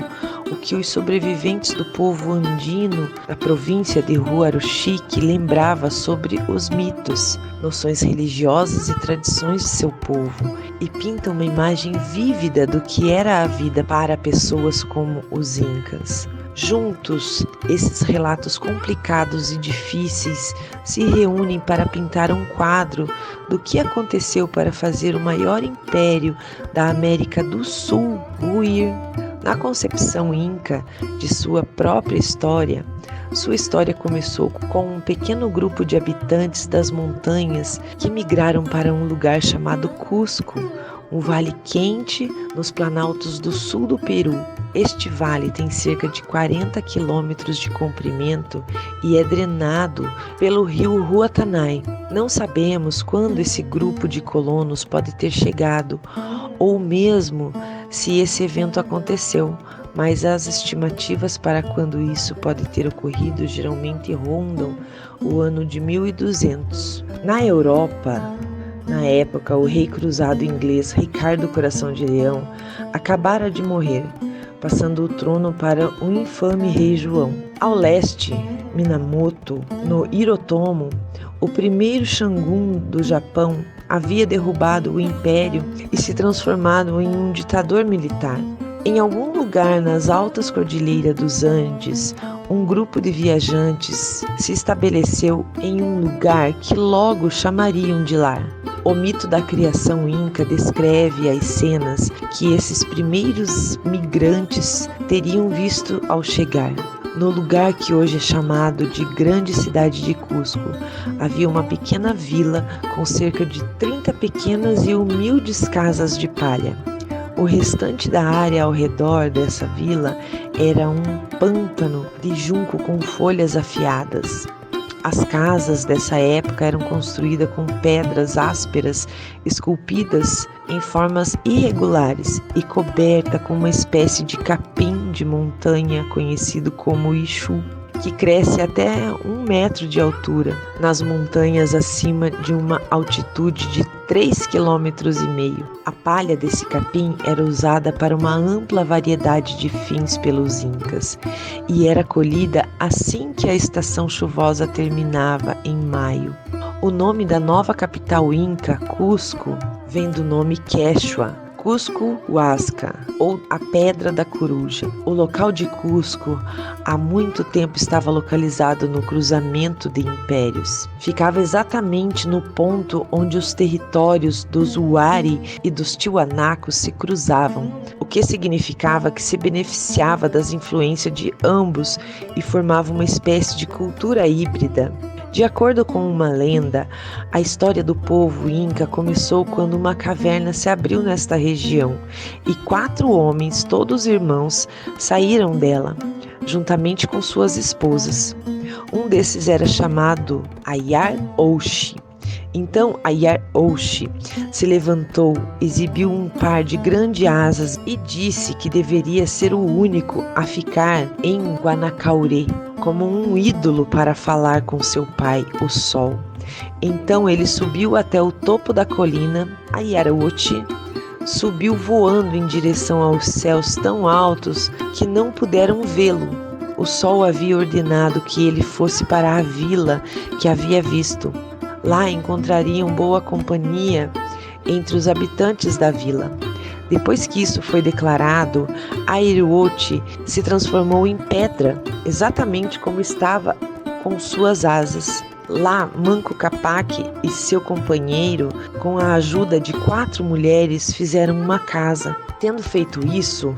o que os sobreviventes do povo andino da província de Huaruchique lembrava sobre os mitos, noções religiosas e tradições de seu povo, e pinta uma imagem vívida do que era a vida para pessoas como os incas. Juntos, esses relatos complicados e difíceis se reúnem para pintar um quadro do que aconteceu para fazer o maior império da América do Sul ruir. Na concepção inca de sua própria história, sua história começou com um pequeno grupo de habitantes das montanhas que migraram para um lugar chamado Cusco, um vale quente nos planaltos do sul do Peru. Este vale tem cerca de 40 quilômetros de comprimento e é drenado pelo rio Ruatanai. Não sabemos quando esse grupo de colonos pode ter chegado, ou mesmo se esse evento aconteceu, mas as estimativas para quando isso pode ter ocorrido geralmente rondam o ano de 1200. Na Europa, na época, o rei cruzado inglês Ricardo Coração de Leão acabara de morrer, passando o trono para o infame rei João. Ao leste, Minamoto, no Hirotomo, o primeiro Shogun do Japão, havia derrubado o império e se transformado em um ditador militar. Em algum lugar nas altas cordilheiras dos Andes, um grupo de viajantes se estabeleceu em um lugar que logo chamariam de lar. O mito da criação inca descreve as cenas que esses primeiros migrantes teriam visto ao chegar. No lugar que hoje é chamado de Grande Cidade de Cusco, havia uma pequena vila com cerca de 30 pequenas e humildes casas de palha. O restante da área ao redor dessa vila era um pântano de junco com folhas afiadas. As casas dessa época eram construídas com pedras ásperas esculpidas em formas irregulares e coberta com uma espécie de capim de montanha conhecido como Ichu, que cresce até 1 metro de altura nas montanhas acima de uma altitude de 3,5 km. A palha desse capim era usada para uma ampla variedade de fins pelos incas e era colhida assim que a estação chuvosa terminava em maio. O nome da nova capital inca, Cusco, vem do nome Quechua, Cusco Huasca, ou a Pedra da Coruja. O local de Cusco há muito tempo estava localizado no cruzamento de impérios. Ficava exatamente no ponto onde os territórios dos Huari e dos Tiwanacos se cruzavam, o que significava que se beneficiava das influências de ambos e formava uma espécie de cultura híbrida. De acordo com uma lenda, a história do povo inca começou quando uma caverna se abriu nesta região e 4 homens, todos irmãos, saíram dela, juntamente com suas esposas. Um desses era chamado Ayar-Oushi. Então Ayar-Oushi se levantou, exibiu um par de grandes asas e disse que deveria ser o único a ficar em Guanacauré, como um ídolo para falar com seu pai, o Sol. Então ele subiu até o topo da colina. Ayar-Oushi subiu voando em direção aos céus tão altos que não puderam vê-lo. O Sol havia ordenado que ele fosse para a vila que havia visto. Lá encontrariam boa companhia entre os habitantes da vila. Depois que isso foi declarado, Ayar-Oushi se transformou em pedra, exatamente como estava com suas asas. Lá, Manco Capac e seu companheiro, com a ajuda de 4 mulheres, fizeram uma casa. Tendo feito isso,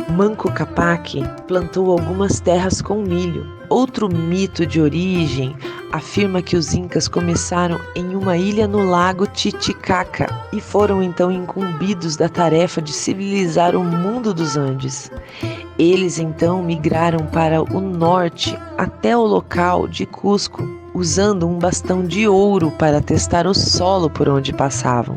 Manco Capac plantou algumas terras com milho. Outro mito de origem afirma que os incas começaram em uma ilha no lago Titicaca e foram então incumbidos da tarefa de civilizar o mundo dos Andes. Eles então migraram para o norte até o local de Cusco, usando um bastão de ouro para testar o solo por onde passavam.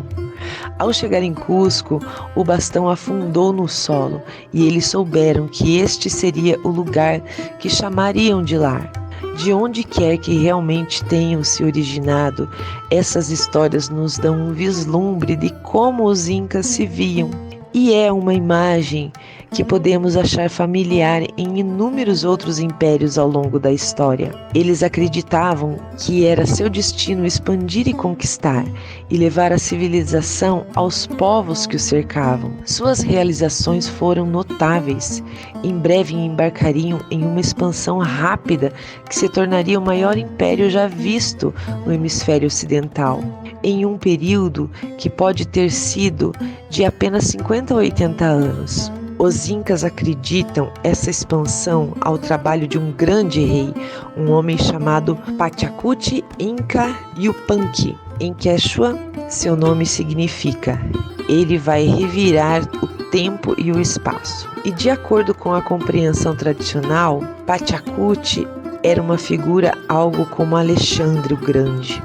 Ao chegar em Cusco, o bastão afundou no solo e eles souberam que este seria o lugar que chamariam de lar. De onde quer que realmente tenham se originado, essas histórias nos dão um vislumbre de como os incas se viam. E é uma imagem que podemos achar familiar em inúmeros outros impérios ao longo da história. Eles acreditavam que era seu destino expandir e conquistar, e levar a civilização aos povos que o cercavam. Suas realizações foram notáveis. Em breve embarcariam em uma expansão rápida que se tornaria o maior império já visto no hemisfério ocidental, em um período que pode ter sido de apenas 50 a 80 anos. Os incas acreditam essa expansão ao trabalho de um grande rei, um homem chamado Pachacuti Inca Yupanqui. Em Quechua, seu nome significa "ele vai revirar o tempo e o espaço". E de acordo com a compreensão tradicional, Pachacuti era uma figura algo como Alexandre o Grande,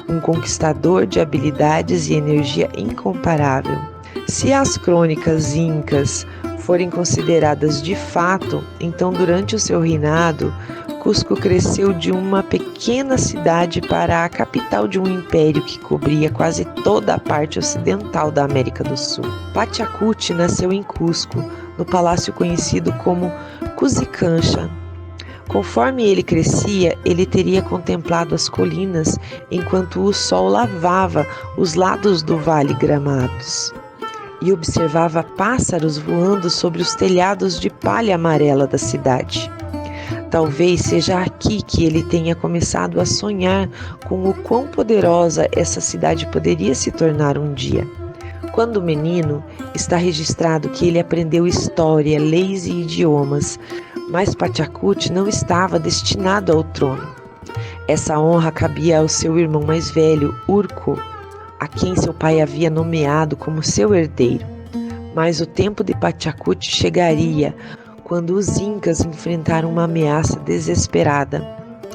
um conquistador de habilidades e energia incomparável. Se as crônicas incas forem consideradas de fato, então durante o seu reinado, Cusco cresceu de uma pequena cidade para a capital de um império que cobria quase toda a parte ocidental da América do Sul. Pachacuti nasceu em Cusco, no palácio conhecido como Cusicancha. Conforme ele crescia, ele teria contemplado as colinas enquanto o sol lavava os lados do vale gramados, e observava pássaros voando sobre os telhados de palha amarela da cidade. Talvez seja aqui que ele tenha começado a sonhar com o quão poderosa essa cidade poderia se tornar um dia. Quando menino, está registrado que ele aprendeu história, leis e idiomas, mas Pachacuti não estava destinado ao trono. Essa honra cabia ao seu irmão mais velho, Urco, a quem seu pai havia nomeado como seu herdeiro. Mas o tempo de Pachacuti chegaria quando os incas enfrentaram uma ameaça desesperada.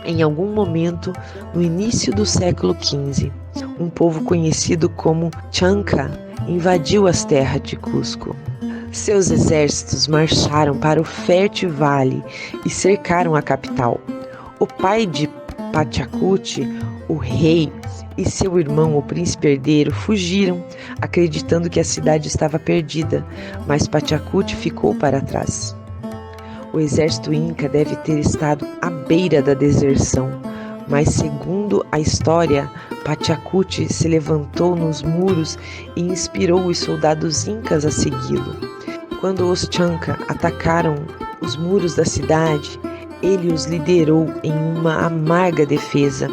Em algum momento, no início do século XV, um povo conhecido como Chanca invadiu as terras de Cusco. Seus exércitos marcharam para o fértil vale e cercaram a capital. O pai de Pachacuti, o rei, e seu irmão, o príncipe herdeiro, fugiram, acreditando que a cidade estava perdida, mas Pachacuti ficou para trás. O exército inca deve ter estado à beira da deserção, mas segundo a história, Pachacuti se levantou nos muros e inspirou os soldados incas a segui-lo. Quando os Chanca atacaram os muros da cidade, ele os liderou em uma amarga defesa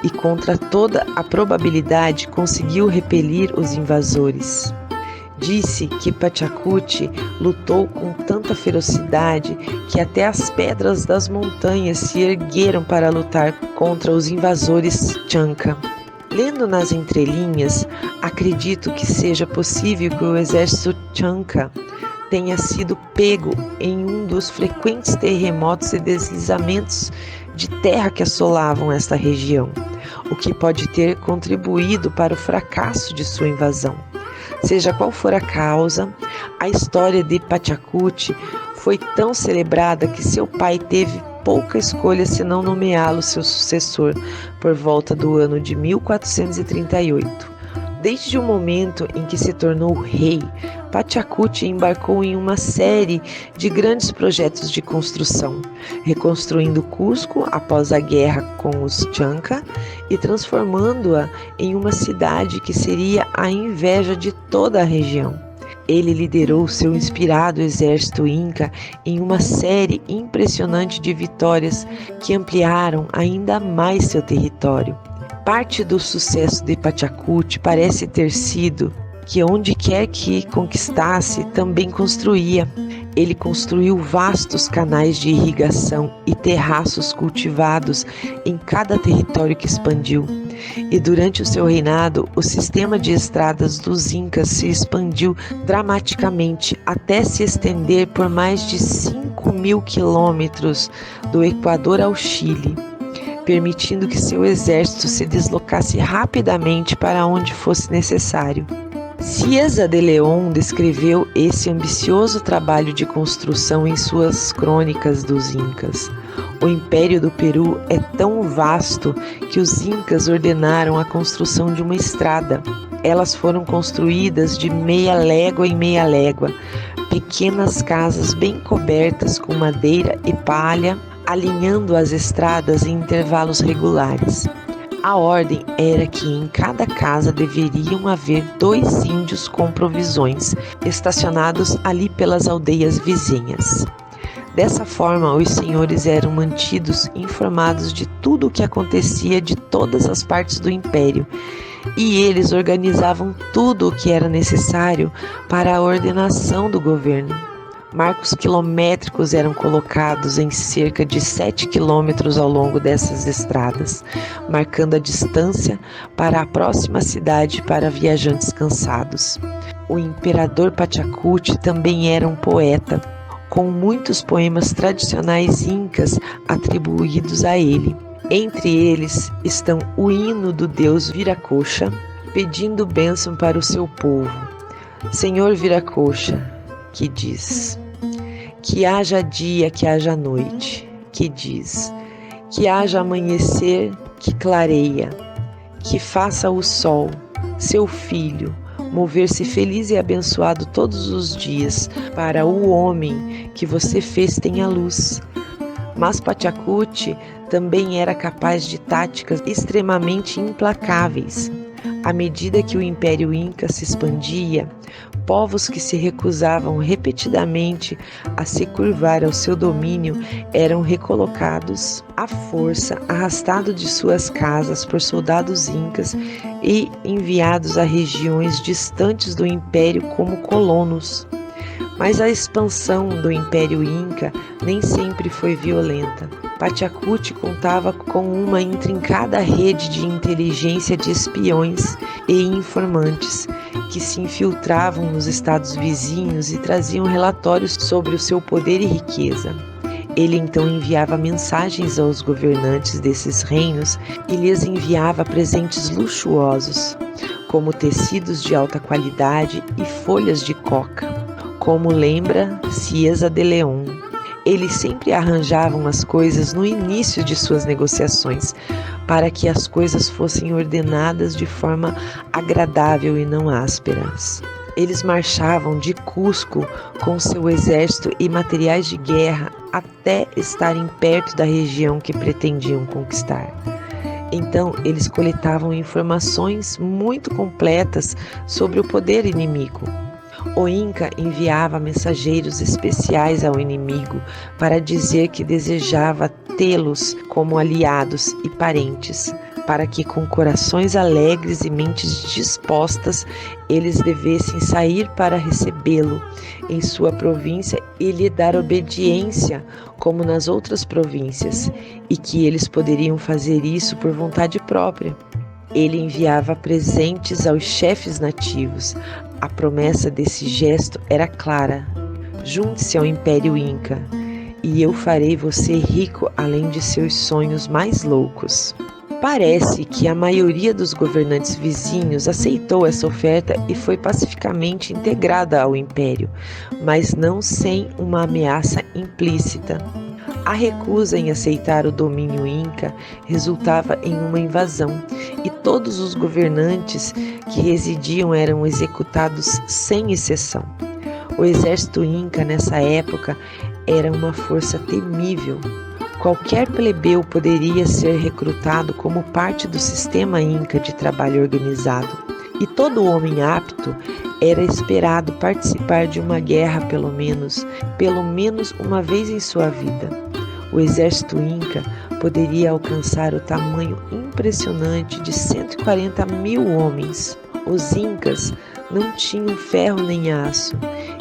e, contra toda a probabilidade, conseguiu repelir os invasores. Disse que Pachacuti lutou com tanta ferocidade que até as pedras das montanhas se ergueram para lutar contra os invasores Chanca. Lendo nas entrelinhas, acredito que seja possível que o exército Chanca tenha sido pego em um dos frequentes terremotos e deslizamentos de terra que assolavam esta região, o que pode ter contribuído para o fracasso de sua invasão. Seja qual for a causa, a história de Pachacuti foi tão celebrada que seu pai teve pouca escolha senão nomeá-lo seu sucessor por volta do ano de 1438. Desde o momento em que se tornou rei, Pachacuti embarcou em uma série de grandes projetos de construção, reconstruindo Cusco após a guerra com os Chanca e transformando-a em uma cidade que seria a inveja de toda a região. Ele liderou seu inspirado exército inca em uma série impressionante de vitórias que ampliaram ainda mais seu território. Parte do sucesso de Pachacuti parece ter sido que onde quer que conquistasse, também construía. Ele construiu vastos canais de irrigação e terraços cultivados em cada território que expandiu. E durante o seu reinado, o sistema de estradas dos incas se expandiu dramaticamente até se estender por mais de 5.000 quilômetros do Equador ao Chile, permitindo que seu exército se deslocasse rapidamente para onde fosse necessário. Cieza de León descreveu esse ambicioso trabalho de construção em suas crônicas dos Incas, O Império do Peru é tão vasto que os incas ordenaram a construção de uma estrada. Elas foram construídas de meia légua em meia légua, pequenas casas bem cobertas com madeira e palha, alinhando as estradas em intervalos regulares. A ordem era que em cada casa deveriam haver 2 índios com provisões, estacionados ali pelas aldeias vizinhas. Dessa forma, os senhores eram mantidos informados de tudo o que acontecia de todas as partes do império, e eles organizavam tudo o que era necessário para a ordenação do governo. Marcos quilométricos eram colocados em cerca de 7 quilômetros ao longo dessas estradas, marcando a distância para a próxima cidade para viajantes cansados. O imperador Pachacuti também era um poeta, com muitos poemas tradicionais incas atribuídos a ele. Entre eles estão o hino do deus Viracocha, pedindo bênção para o seu povo. Senhor Viracocha, que diz: que haja dia, que haja noite, que diz: que haja amanhecer, que clareia, que faça o sol, seu filho, mover-se feliz e abençoado todos os dias, para o homem que você fez tenha luz. Mas Pachacuti também era capaz de táticas extremamente implacáveis. À medida que o Império Inca se expandia, povos que se recusavam repetidamente a se curvar ao seu domínio eram recolocados à força, arrastados de suas casas por soldados incas e enviados a regiões distantes do Império como colonos. Mas a expansão do Império Inca nem sempre foi violenta. Pachacuti contava com uma intrincada rede de inteligência de espiões e informantes que se infiltravam nos estados vizinhos e traziam relatórios sobre o seu poder e riqueza. Ele então enviava mensagens aos governantes desses reinos e lhes enviava presentes luxuosos, como tecidos de alta qualidade e folhas de coca, como lembra Cieza de León. Eles sempre arranjavam as coisas no início de suas negociações, para que as coisas fossem ordenadas de forma agradável e não ásperas. Eles marchavam de Cusco com seu exército e materiais de guerra até estarem perto da região que pretendiam conquistar. Então, eles coletavam informações muito completas sobre o poder inimigo. O Inca enviava mensageiros especiais ao inimigo para dizer que desejava tê-los como aliados e parentes, para que com corações alegres e mentes dispostas eles devessem sair para recebê-lo em sua província e lhe dar obediência como nas outras províncias, e que eles poderiam fazer isso por vontade própria. Ele enviava presentes aos chefes nativos. A promessa desse gesto era clara: junte-se ao Império Inca, e eu farei você rico além de seus sonhos mais loucos. Parece que a maioria dos governantes vizinhos aceitou essa oferta e foi pacificamente integrada ao Império, mas não sem uma ameaça implícita. A recusa em aceitar o domínio Inca resultava em uma invasão, e todos os governantes que residiam eram executados sem exceção. O exército Inca nessa época era uma força temível. Qualquer plebeu poderia ser recrutado como parte do sistema Inca de trabalho organizado, e todo homem apto era esperado participar de uma guerra pelo menos uma vez em sua vida. O exército Inca poderia alcançar o tamanho impressionante de 140 mil homens. Os Incas não tinham ferro nem aço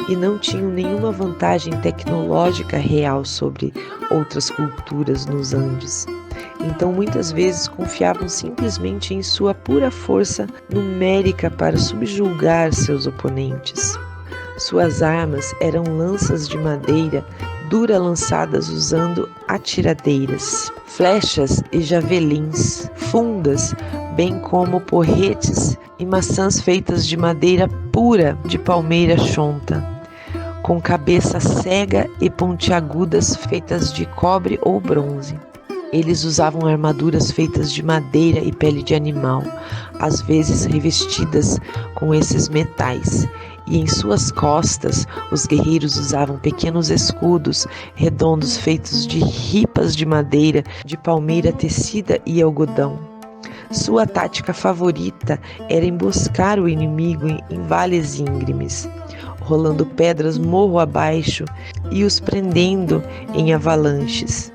e não tinham nenhuma vantagem tecnológica real sobre outras culturas nos Andes. Então, muitas vezes confiavam simplesmente em sua pura força numérica para subjugar seus oponentes. Suas armas eram lanças de madeira dura lançadas usando atiradeiras, flechas e javelins, fundas, bem como porretes e maçãs feitas de madeira pura de palmeira chonta. com cabeça cega e pontiagudas feitas de cobre ou bronze. Eles usavam armaduras feitas de madeira e pele de animal, às vezes revestidas com esses metais, e em suas costas os guerreiros usavam pequenos escudos redondos feitos de ripas de madeira, de palmeira tecida e algodão. Sua tática favorita era emboscar o inimigo em vales íngremes, rolando pedras morro abaixo e os prendendo em avalanches.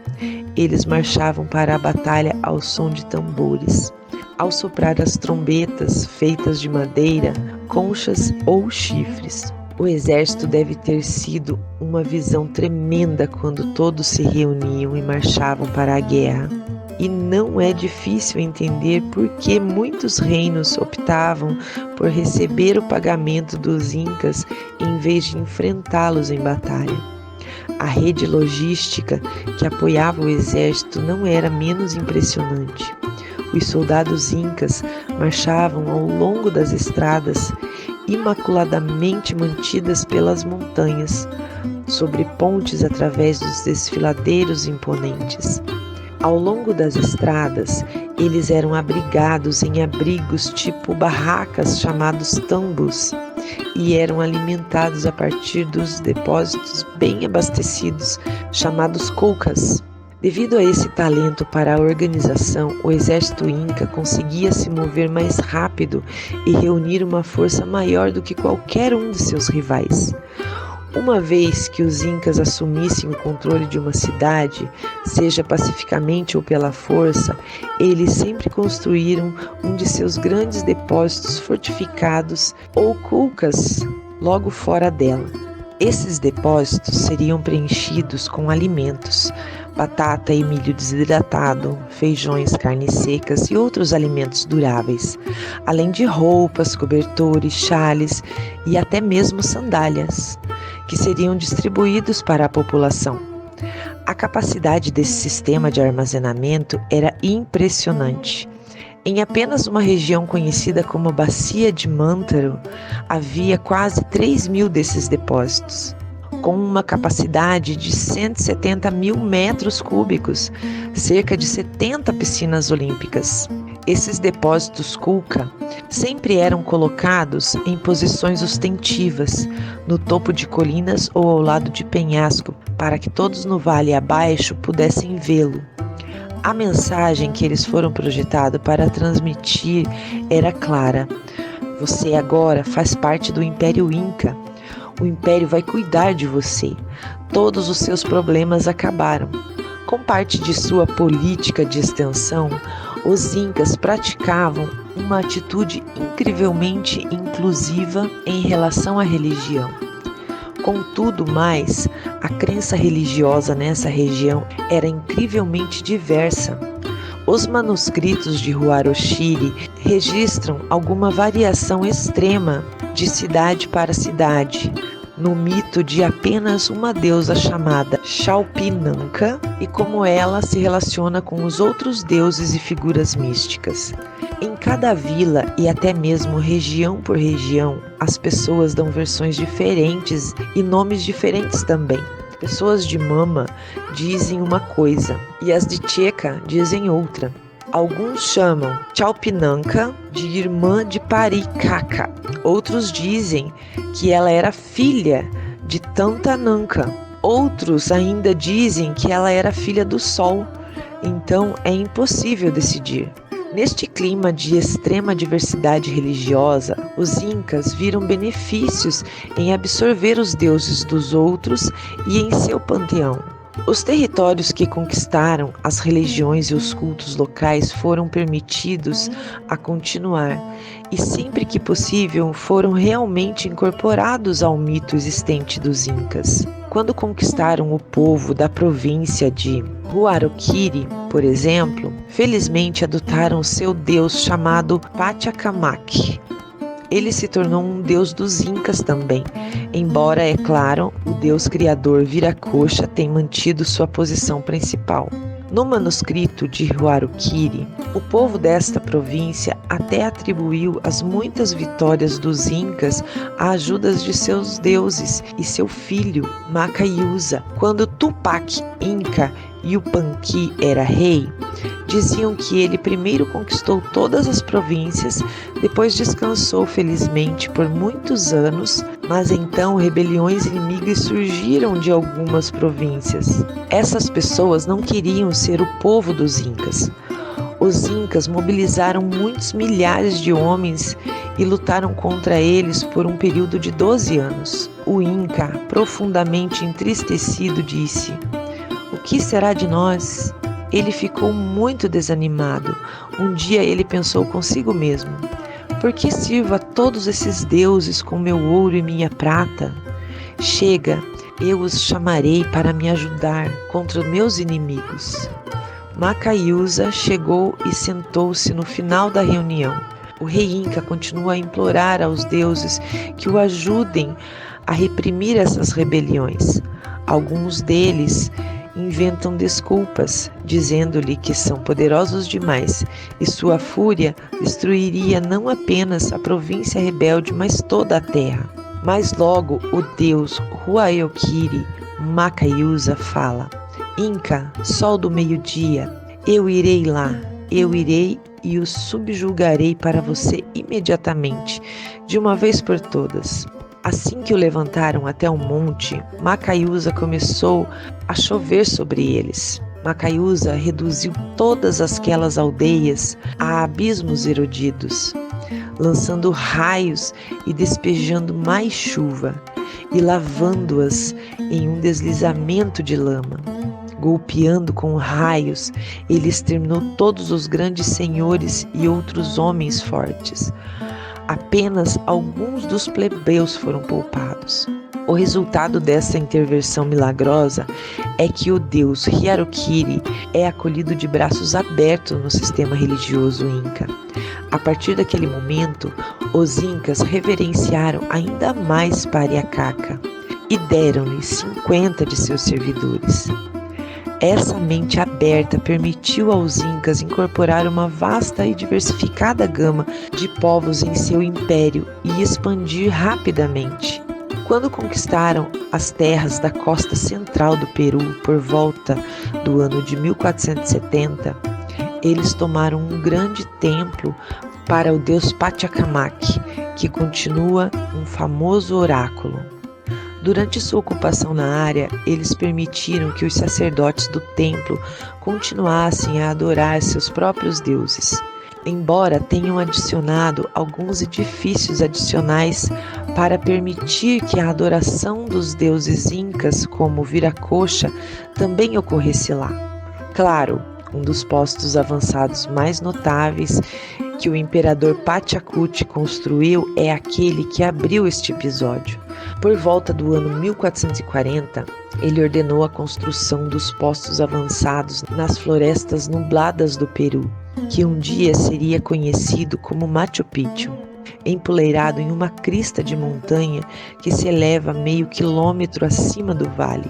Eles marchavam para a batalha ao som de tambores, ao soprar as trombetas feitas de madeira, conchas ou chifres. O exército deve ter sido uma visão tremenda quando todos se reuniam e marchavam para a guerra. E não é difícil entender por que muitos reinos optavam por receber o pagamento dos incas em vez de enfrentá-los em batalha. A rede logística que apoiava o exército não era menos impressionante. Os soldados incas marchavam ao longo das estradas imaculadamente mantidas pelas montanhas, sobre pontes através dos desfiladeiros imponentes. Ao longo das estradas, eles eram abrigados em abrigos tipo barracas chamados tambos e eram alimentados a partir dos depósitos bem abastecidos chamados colcas. Devido a esse talento para a organização, o exército inca conseguia se mover mais rápido e reunir uma força maior do que qualquer um de seus rivais. Uma vez que os incas assumissem o controle de uma cidade, seja pacificamente ou pela força, eles sempre construíram um de seus grandes depósitos fortificados ou culcas logo fora dela. Esses depósitos seriam preenchidos com alimentos, batata e milho desidratado, feijões, carnes secas e outros alimentos duráveis, além de roupas, cobertores, chales e até mesmo sandálias, que seriam distribuídos para a população. A capacidade desse sistema de armazenamento era impressionante. Em apenas uma região conhecida como Bacia de Mantaro, havia quase 3.000 desses depósitos, com uma capacidade de 170 mil metros cúbicos, cerca de 70 piscinas olímpicas. Esses depósitos Kulka sempre eram colocados em posições ostentivas, no topo de colinas ou ao lado de penhasco, para que todos no vale abaixo pudessem vê-lo. A mensagem que eles foram projetados para transmitir era clara: você agora faz parte do Império Inca. O Império vai cuidar de você. Todos os seus problemas acabaram. Com parte de sua política de extensão, os incas praticavam uma atitude incrivelmente inclusiva em relação à religião. Contudo, mais, a crença religiosa nessa região era incrivelmente diversa. Os manuscritos de Huaroshiri registram alguma variação extrema de cidade para cidade, no mito de apenas uma deusa chamada Xalpinanca e como ela se relaciona com os outros deuses e figuras místicas. Em cada vila e até mesmo região por região, as pessoas dão versões diferentes e nomes diferentes também. Pessoas de Mama dizem uma coisa e as de Checa dizem outra. Alguns chamam Xalpinanca de irmã de Paricaca. Outros dizem que ela era filha de Tantananca. Outros ainda dizem que ela era filha do Sol. Então é impossível decidir. Neste clima de extrema diversidade religiosa, os incas viram benefícios em absorver os deuses dos outros e em seu panteão. Os territórios que conquistaram, as religiões e os cultos locais foram permitidos a continuar e, sempre que possível, foram realmente incorporados ao mito existente dos incas. Quando conquistaram o povo da província de Huaroquiri, por exemplo, felizmente adotaram seu deus chamado Pachacamac. Ele se tornou um deus dos incas também, embora, é claro, o deus criador Viracocha tenha mantido sua posição principal. No manuscrito de Huaroquiri, o povo desta província até atribuiu as muitas vitórias dos Incas à ajuda de seus deuses e seu filho Macaiusa. Quando Tupac Inca Yupanqui era rei, diziam que ele primeiro conquistou todas as províncias, depois descansou felizmente por muitos anos, mas então rebeliões inimigas surgiram de algumas províncias. Essas pessoas não queriam ser o povo dos Incas. Os Incas mobilizaram muitos milhares de homens e lutaram contra eles por um período de 12 anos. O Inca, profundamente entristecido, disse: "O que será de nós?" Ele ficou muito desanimado. Um dia ele pensou consigo mesmo: "Por que sirvo a todos esses deuses com meu ouro e minha prata? Chega, eu os chamarei para me ajudar contra meus inimigos." Macaiusa chegou e sentou-se no final da reunião. O rei Inca continua a implorar aos deuses que o ajudem a reprimir essas rebeliões. Alguns deles inventam desculpas, dizendo-lhe que são poderosos demais e sua fúria destruiria não apenas a província rebelde, mas toda a terra. Mas logo o deus Huaroquiri Macaiusa fala: "Inca, sol do meio-dia, eu irei lá, eu irei e os subjugarei para você imediatamente, de uma vez por todas." Assim que o levantaram até o monte, Macaiusa começou a chover sobre eles. Macaiusa reduziu todas aquelas aldeias a abismos erodidos, lançando raios e despejando mais chuva, e lavando-as em um deslizamento de lama. Golpeando com raios, ele exterminou todos os grandes senhores e outros homens fortes. Apenas alguns dos plebeus foram poupados. O resultado dessa intervenção milagrosa é que o deus Huaroquiri é acolhido de braços abertos no sistema religioso Inca. A partir daquele momento, os Incas reverenciaram ainda mais Pariacaca e deram-lhe 50 de seus servidores. Essa mente aberta permitiu aos Incas incorporar uma vasta e diversificada gama de povos em seu império e expandir rapidamente. Quando conquistaram as terras da costa central do Peru por volta do ano de 1470, eles tomaram um grande templo para o deus Pachacamac, que continua um famoso oráculo. Durante sua ocupação na área, eles permitiram que os sacerdotes do templo continuassem a adorar seus próprios deuses. Embora tenham adicionado alguns edifícios adicionais para permitir que a adoração dos deuses incas, como Viracocha, também ocorresse lá. Claro, um dos postos avançados mais notáveis que o imperador Pachacuti construiu é aquele que abriu este episódio. Por volta do ano 1440, ele ordenou a construção dos postos avançados nas florestas nubladas do Peru, que um dia seria conhecido como Machu Picchu, empoleirado em uma crista de montanha que se eleva meio quilômetro acima do vale,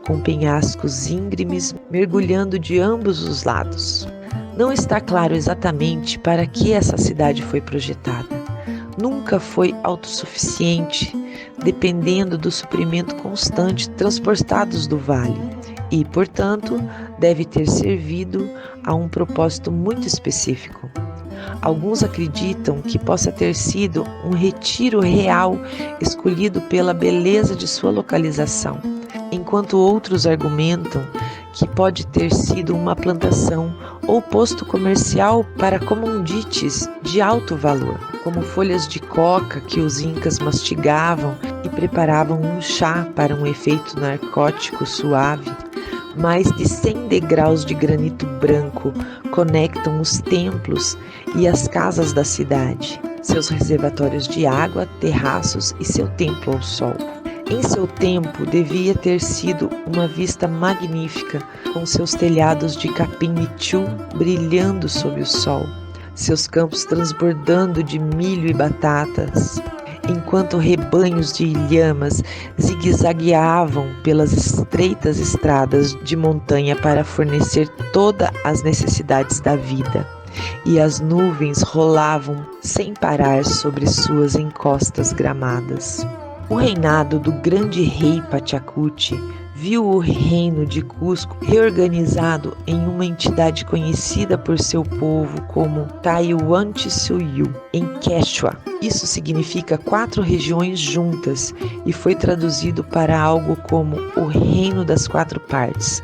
com penhascos íngremes mergulhando de ambos os lados. Não está claro exatamente para que essa cidade foi projetada. Nunca foi autossuficiente, dependendo do suprimento constante transportados do vale e, portanto, deve ter servido a um propósito muito específico. Alguns acreditam que possa ter sido um retiro real escolhido pela beleza de sua localização, enquanto outros argumentam que pode ter sido uma plantação ou posto comercial para commodities de alto valor, como folhas de coca que os incas mastigavam e preparavam um chá para um efeito narcótico suave. Mais de 100 degraus de granito branco conectam os templos e as casas da cidade, seus reservatórios de água, terraços e seu templo ao sol. Em seu tempo, devia ter sido uma vista magnífica, com seus telhados de capim-michu brilhando sob o sol, seus campos transbordando de milho e batatas, enquanto rebanhos de ilhamas zigue-zagueavam pelas estreitas estradas de montanha para fornecer todas as necessidades da vida, e as nuvens rolavam sem parar sobre suas encostas gramadas. O reinado do grande rei Pachacuti viu o reino de Cusco reorganizado em uma entidade conhecida por seu povo como Taiyuantinsuyu, em Quechua. Isso significa 4 regiões juntas e foi traduzido para algo como o Reino das 4 Partes,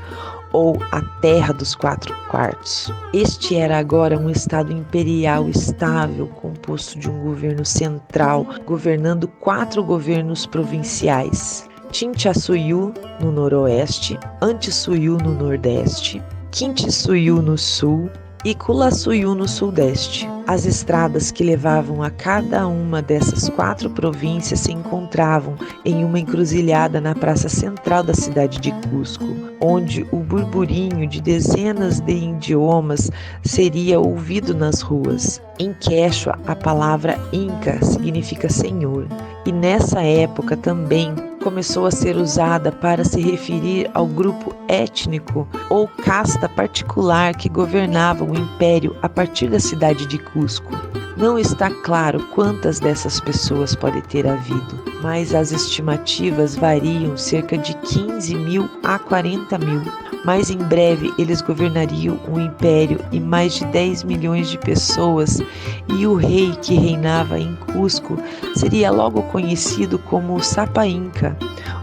ou a Terra dos 4 Quartos. Este era agora um estado imperial estável, composto de um governo central, governando 4 governos provinciais: Chinchasuyu no noroeste, Antisuyu no nordeste, Quintisuyu no sul e Culasuyu no sudeste. As estradas que levavam a cada uma dessas 4 províncias se encontravam em uma encruzilhada na praça central da cidade de Cusco, onde o burburinho de dezenas de idiomas seria ouvido nas ruas. Em Quechua, a palavra Inca significa senhor, e nessa época também começou a ser usada para se referir ao grupo étnico ou casta particular que governava o império a partir da cidade de Cusco. Não está claro quantas dessas pessoas pode ter havido, mas as estimativas variam cerca de 15 mil a 40 mil. Mas em breve eles governariam um império e mais de 10 milhões de pessoas, e o rei que reinava em Cusco seria logo conhecido como o Sapa Inca,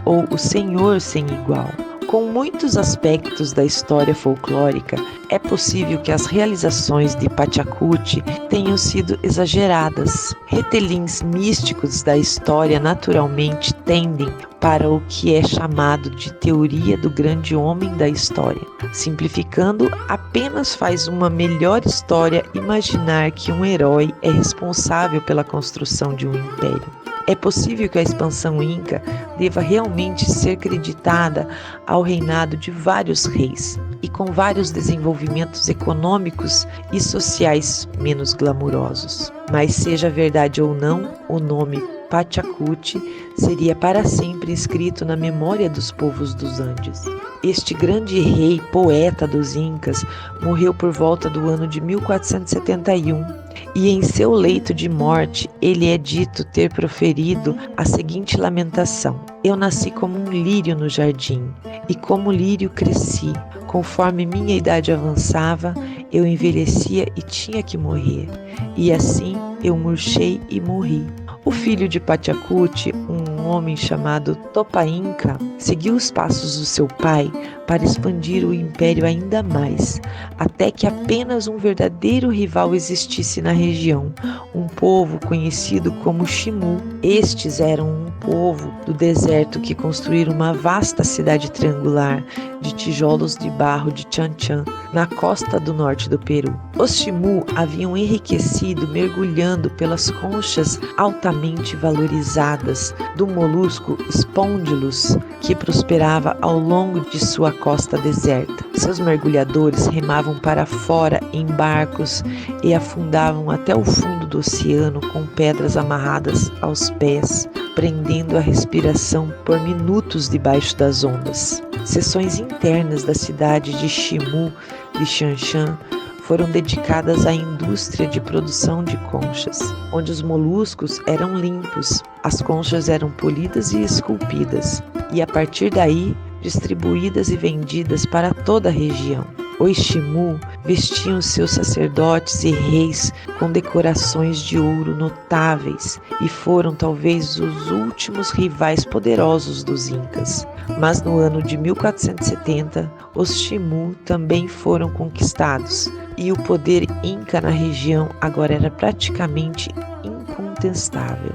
ou o Senhor Sem Igual. Com muitos aspectos da história folclórica, é possível que as realizações de Pachacuti tenham sido exageradas. Retelins místicos da história naturalmente tendem para o que é chamado de teoria do grande homem da história. Simplificando, apenas faz uma melhor história imaginar que um herói é responsável pela construção de um império. É possível que a expansão inca deva realmente ser creditada ao reinado de vários reis e com vários desenvolvimentos econômicos e sociais menos glamurosos. Mas seja verdade ou não, o nome Pachacuti seria para sempre inscrito na memória dos povos dos Andes. Este grande rei poeta dos Incas morreu por volta do ano de 1471 e em seu leito de morte ele é dito ter proferido a seguinte lamentação: eu nasci como um lírio no jardim e como lírio cresci. Conforme minha idade avançava, eu envelhecia e tinha que morrer, e assim eu murchei e morri. O filho de Pachacuti, um homem chamado Topa Inca, seguiu os passos do seu pai para expandir o império ainda mais, até que apenas um verdadeiro rival existisse na região, um povo conhecido como Chimu. Estes eram um povo do deserto que construíram uma vasta cidade triangular de tijolos de barro de Chanchan, na costa do norte do Peru. Os Chimu haviam enriquecido mergulhando pelas conchas altamente valorizadas do molusco Spondylus, que prosperava ao longo de sua costa deserta. Seus mergulhadores remavam para fora em barcos e afundavam até o fundo do oceano com pedras amarradas aos pés, prendendo a respiração por minutos debaixo das ondas. Seções internas da cidade de Chimu de Chanchan foram dedicadas à indústria de produção de conchas, onde os moluscos eram limpos, as conchas eram polidas e esculpidas, e a partir daí distribuídas e vendidas para toda a região. Os Chimu vestiam seus sacerdotes e reis com decorações de ouro notáveis e foram talvez os últimos rivais poderosos dos Incas. Mas no ano de 1470, os Chimu também foram conquistados e o poder Inca na região agora era praticamente incontestável.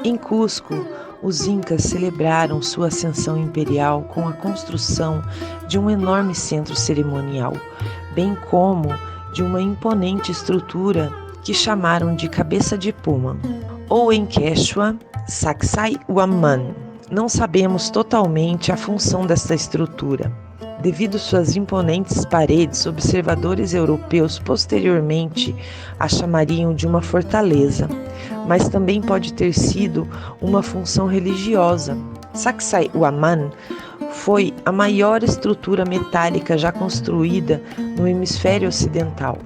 Em Cusco, os Incas celebraram sua ascensão imperial com a construção de um enorme centro cerimonial, bem como de uma imponente estrutura que chamaram de Cabeça de Puma, ou em Quechua, Sacsayhuaman. Não sabemos totalmente a função desta estrutura, Devido suas imponentes paredes, observadores europeus posteriormente a chamariam de uma fortaleza, mas também pode ter sido uma função religiosa. Sacsayhuaman foi a maior estrutura metálica já construída no hemisfério ocidental.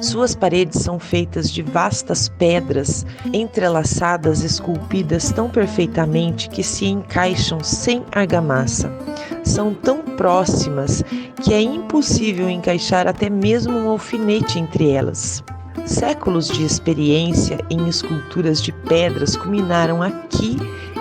Suas paredes são feitas de vastas pedras entrelaçadas, esculpidas tão perfeitamente que se encaixam sem argamassa. São tão próximas que é impossível encaixar até mesmo um alfinete entre elas. Séculos de experiência em esculturas de pedras culminaram aqui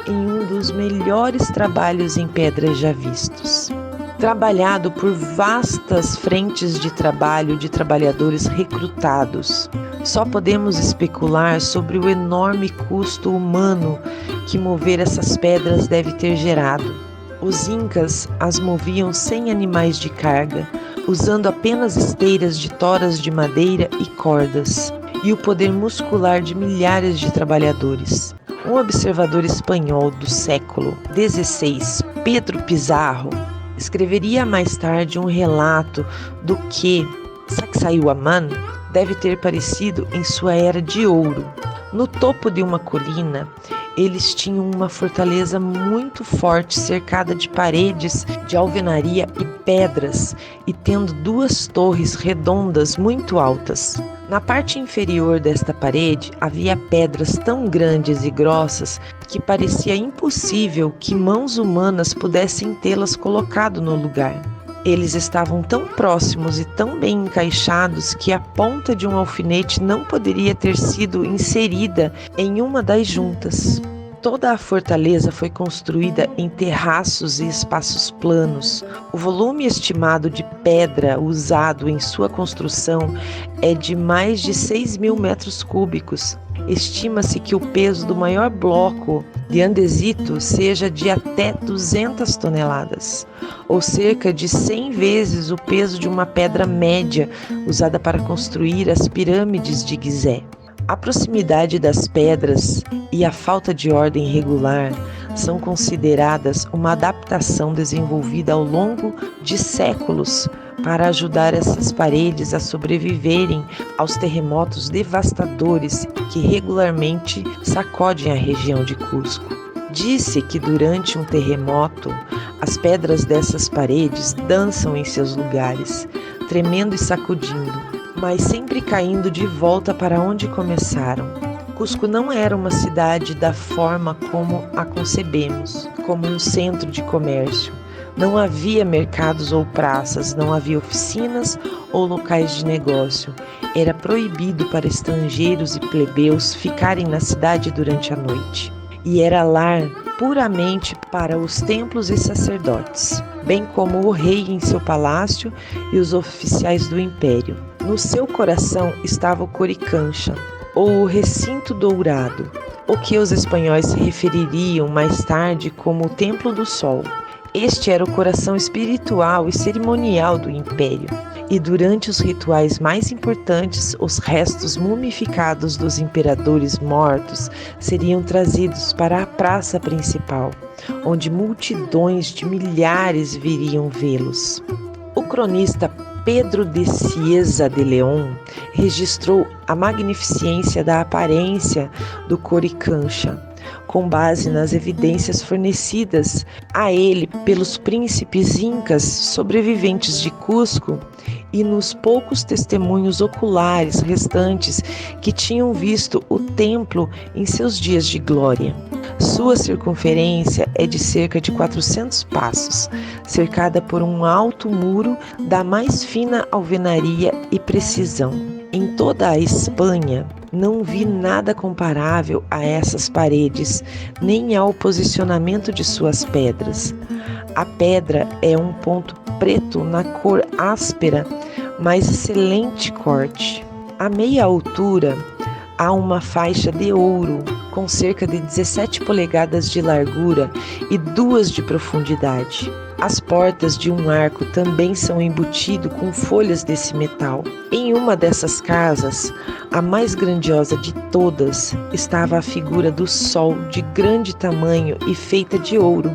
em um dos melhores trabalhos em pedras já vistos. Trabalhado por vastas frentes de trabalho de trabalhadores recrutados. Só podemos especular sobre o enorme custo humano que mover essas pedras deve ter gerado. Os incas as moviam sem animais de carga, usando apenas esteiras de toras de madeira e cordas, e o poder muscular de milhares de trabalhadores. Um observador espanhol do século XVI, Pedro Pizarro, escreveria mais tarde um relato do que Sacsayhuaman deve ter parecido em sua era de ouro. No topo de uma colina, eles tinham uma fortaleza muito forte, cercada de paredes de alvenaria e pedras, e tendo 2 torres redondas muito altas. Na parte inferior desta parede havia pedras tão grandes e grossas que parecia impossível que mãos humanas pudessem tê-las colocado no lugar. Eles estavam tão próximos e tão bem encaixados que a ponta de um alfinete não poderia ter sido inserida em uma das juntas. Toda a fortaleza foi construída em terraços e espaços planos. O volume estimado de pedra usado em sua construção é de mais de 6.000 metros cúbicos. Estima-se que o peso do maior bloco de andesito seja de até 200 toneladas, ou cerca de 100 vezes o peso de uma pedra média usada para construir as pirâmides de Gizé. A proximidade das pedras e a falta de ordem regular são consideradas uma adaptação desenvolvida ao longo de séculos para ajudar essas paredes a sobreviverem aos terremotos devastadores que regularmente sacodem a região de Cusco. Disse que durante um terremoto, as pedras dessas paredes dançam em seus lugares, tremendo e sacudindo, mas sempre caindo de volta para onde começaram. Cusco não era uma cidade da forma como a concebemos, como um centro de comércio. Não havia mercados ou praças, não havia oficinas ou locais de negócio. Era proibido para estrangeiros e plebeus ficarem na cidade durante a noite. E era lar puramente para os templos e sacerdotes, bem como o rei em seu palácio e os oficiais do império. No seu coração estava o Coricancha, ou o recinto dourado, o que os espanhóis refeririam mais tarde como o Templo do Sol. Este era o coração espiritual e cerimonial do império, e durante os rituais mais importantes, os restos mumificados dos imperadores mortos seriam trazidos para a praça principal, onde multidões de milhares viriam vê-los. O cronista Pedro de Cieza de León registrou a magnificência da aparência do Coricancha, com base nas evidências fornecidas a ele pelos príncipes incas sobreviventes de Cusco e nos poucos testemunhos oculares restantes que tinham visto o templo em seus dias de glória. Sua circunferência é de cerca de 400 passos, cercada por um alto muro da mais fina alvenaria e precisão. Em toda a Espanha, não vi nada comparável a essas paredes, nem ao posicionamento de suas pedras. A pedra é um ponto preto na cor áspera, mas excelente corte. A meia altura há uma faixa de ouro com cerca de 17 polegadas de largura e 2 de profundidade. As portas de um arco também são embutidas com folhas desse metal. Em uma dessas casas, a mais grandiosa de todas, estava a figura do sol de grande tamanho e feita de ouro,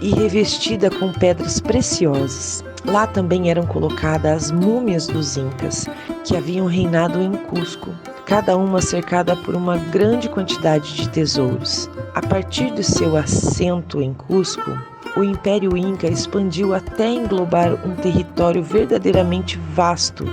e revestida com pedras preciosas. Lá também eram colocadas as múmias dos incas, que haviam reinado em Cusco, cada uma cercada por uma grande quantidade de tesouros. A partir de seu assento em Cusco, o Império Inca expandiu até englobar um território verdadeiramente vasto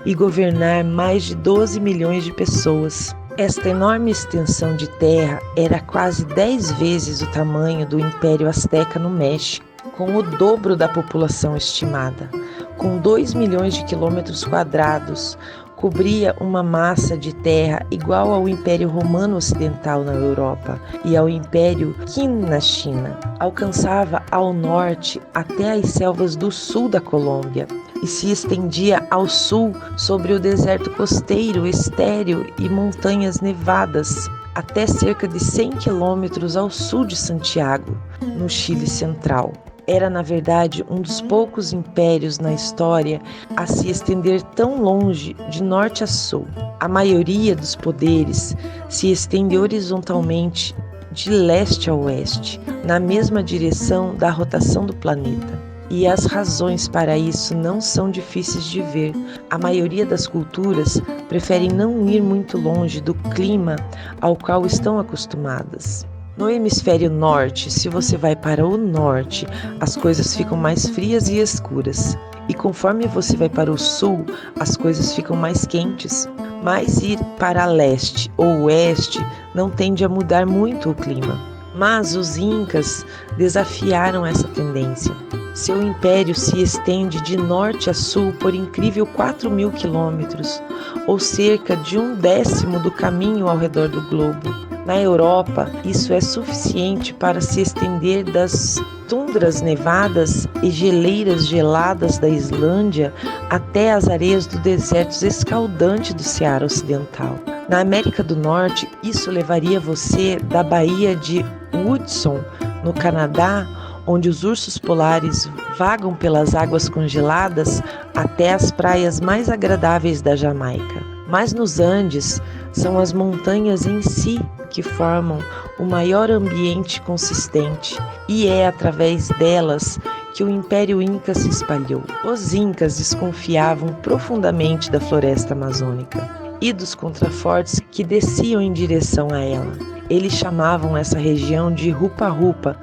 e governar mais de 12 milhões de pessoas. Esta enorme extensão de terra era quase 10 vezes o tamanho do Império Azteca no México, com o dobro da população estimada. Com 2 milhões de quilômetros quadrados, cobria uma massa de terra igual ao Império Romano Ocidental na Europa e ao Império Qin na China. Alcançava ao norte até as selvas do sul da Colômbia e se estendia ao sul sobre o deserto costeiro estéril e montanhas nevadas, até cerca de 100 quilômetros ao sul de Santiago, no Chile central. Era, na verdade, um dos poucos impérios na história a se estender tão longe de norte a sul. A maioria dos poderes se estende horizontalmente de leste a oeste, na mesma direção da rotação do planeta. E as razões para isso não são difíceis de ver. A maioria das culturas preferem não ir muito longe do clima ao qual estão acostumadas. No hemisfério norte, se você vai para o norte, as coisas ficam mais frias e escuras. E conforme você vai para o sul, as coisas ficam mais quentes. Mas ir para leste ou oeste não tende a mudar muito o clima. Mas os incas desafiaram essa tendência. Seu império se estende de norte a sul por incrível 4.000 quilômetros, ou cerca de 1/10 do caminho ao redor do globo. Na Europa, isso é suficiente para se estender das tundras nevadas e geleiras geladas da Islândia até as areias do deserto escaldante do Ceará Ocidental. Na América do Norte, isso levaria você da Baía de Hudson, no Canadá, onde os ursos polares vagam pelas águas congeladas, até as praias mais agradáveis da Jamaica. Mas nos Andes, são as montanhas em si que formam o maior ambiente consistente, e é através delas que o Império Inca se espalhou. Os Incas desconfiavam profundamente da floresta amazônica e dos contrafortes que desciam em direção a ela. Eles chamavam essa região de Rupa-Rupa,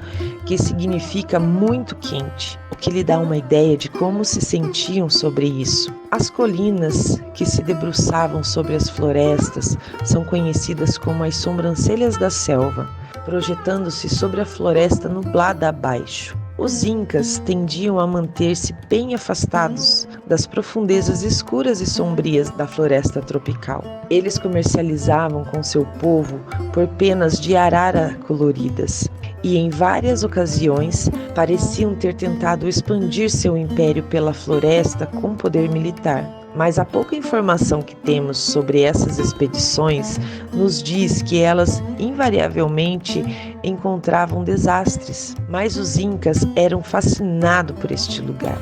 que significa muito quente, o que lhe dá uma ideia de como se sentiam sobre isso. As colinas que se debruçavam sobre as florestas são conhecidas como as sobrancelhas da selva, projetando-se sobre a floresta nublada abaixo. Os incas tendiam a manter-se bem afastados das profundezas escuras e sombrias da floresta tropical. Eles comercializavam com seu povo por penas de arara coloridas e, em várias ocasiões, pareciam ter tentado expandir seu império pela floresta com poder militar. Mas a pouca informação que temos sobre essas expedições nos diz que elas invariavelmente encontravam desastres. Mas os incas eram fascinados por este lugar,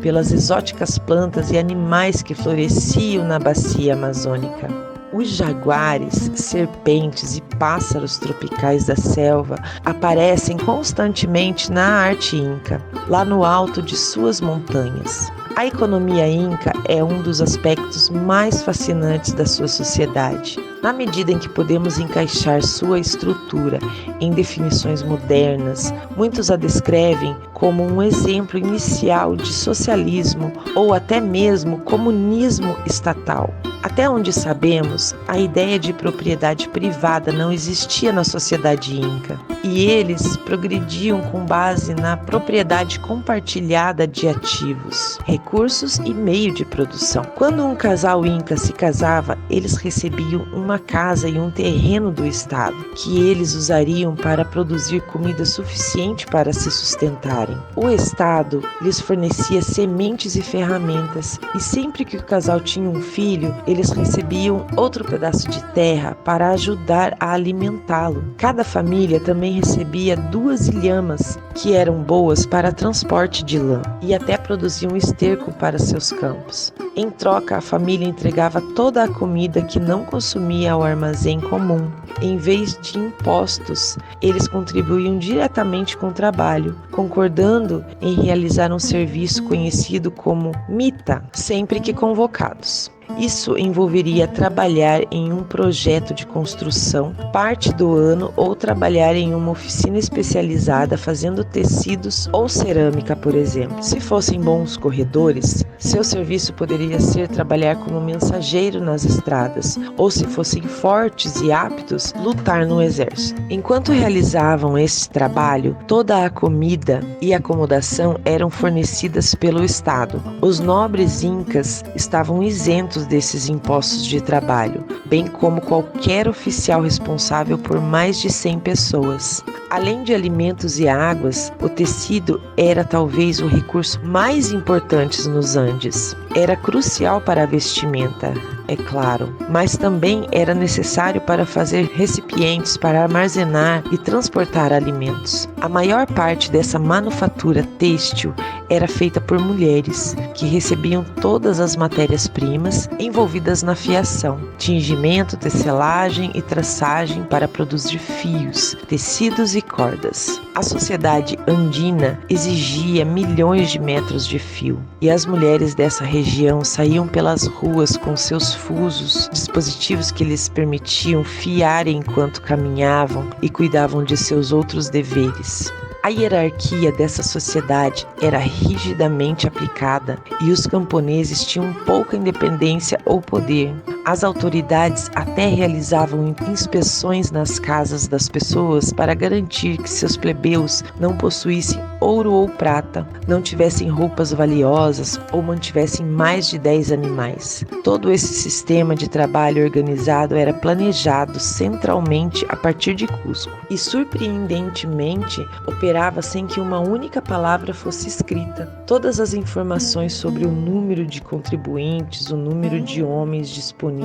pelas exóticas plantas e animais que floresciam na bacia amazônica. Os jaguares, serpentes e pássaros tropicais da selva aparecem constantemente na arte inca, lá no alto de suas montanhas. A economia inca é um dos aspectos mais fascinantes da sua sociedade. Na medida em que podemos encaixar sua estrutura em definições modernas, muitos a descrevem como um exemplo inicial de socialismo ou até mesmo comunismo estatal. Até onde sabemos, a ideia de propriedade privada não existia na sociedade inca, e eles progrediam com base na propriedade compartilhada de ativos, recursos e meio de produção. Quando um casal inca se casava, eles recebiam uma casa e um terreno do Estado, que eles usariam para produzir comida suficiente para se sustentarem. O Estado lhes fornecia sementes e ferramentas, e sempre que o casal tinha um filho, eles recebiam outro pedaço de terra para ajudar a alimentá-lo. Cada família também recebia 2 ilhamas, que eram boas para transporte de lã, e até produziam esterco para seus campos. Em troca, a família entregava toda a comida que não consumia unia ao armazém comum. Em vez de impostos, eles contribuíam diretamente com o trabalho, concordando em realizar um serviço conhecido como mita, sempre que convocados. Isso envolveria trabalhar em um projeto de construção parte do ano ou trabalhar em uma oficina especializada fazendo tecidos ou cerâmica, por exemplo. Se fossem bons corredores, seu serviço poderia ser trabalhar como mensageiro nas estradas, ou se fossem fortes e aptos, lutar no exército. Enquanto realizavam esse trabalho, toda a comida e acomodação eram fornecidas pelo Estado. Os nobres incas estavam isentos desses impostos de trabalho, bem como qualquer oficial responsável por mais de 100 pessoas. Além de alimentos e águas, o tecido era talvez o recurso mais importante nos Andes. Era crucial para a vestimenta, é claro, mas também era necessário para fazer recipientes para armazenar e transportar alimentos. A maior parte dessa manufatura têxtil era feita por mulheres, que recebiam todas as matérias-primas envolvidas na fiação, tingimento, tecelagem e traçagem para produzir fios, tecidos e cordas. A sociedade andina exigia milhões de metros de fio, e as mulheres dessa região saíam pelas ruas com seus fusos, dispositivos que lhes permitiam fiar enquanto caminhavam e cuidavam de seus outros deveres. A hierarquia dessa sociedade era rigidamente aplicada e os camponeses tinham pouca independência ou poder. As autoridades até realizavam inspeções nas casas das pessoas para garantir que seus plebeus não possuíssem ouro ou prata, não tivessem roupas valiosas ou mantivessem mais de 10 animais. Todo esse sistema de trabalho organizado era planejado centralmente a partir de Cusco e, surpreendentemente, operava sem que uma única palavra fosse escrita. Todas as informações sobre o número de contribuintes, o número de homens disponíveis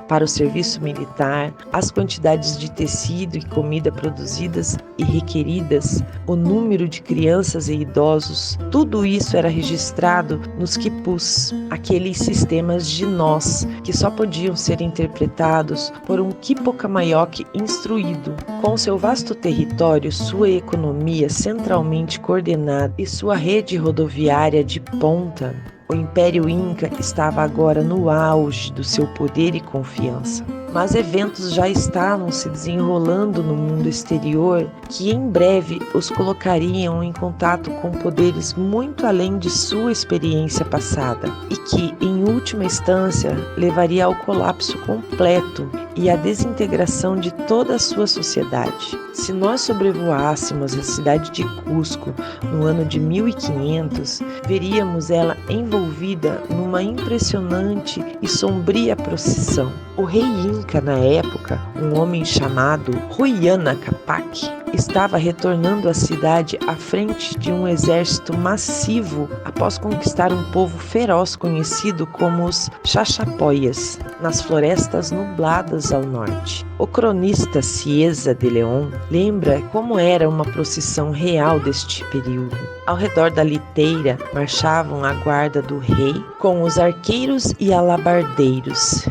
para o serviço militar, as quantidades de tecido e comida produzidas e requeridas, o número de crianças e idosos, tudo isso era registrado nos quipus, aqueles sistemas de nós que só podiam ser interpretados por um quipocamalhoque instruído. Com seu vasto território, sua economia centralmente coordenada e sua rede rodoviária de ponta, o Império Inca estava agora no auge do seu poder e confiança. Mas eventos já estavam se desenrolando no mundo exterior que em breve os colocariam em contato com poderes muito além de sua experiência passada e que, em última instância, levaria ao colapso completo e à desintegração de toda a sua sociedade. Se nós sobrevoássemos a cidade de Cusco no ano de 1500, veríamos ela envolvida numa impressionante e sombria procissão. O rei Inca, na época, um homem chamado Huayna Capac, estava retornando à cidade à frente de um exército massivo após conquistar um povo feroz conhecido como os Chachapoyas, nas florestas nubladas ao norte. O cronista Cieza de León lembra como era uma procissão real deste período. Ao redor da liteira marchavam a guarda do rei com os arqueiros e alabardeiros,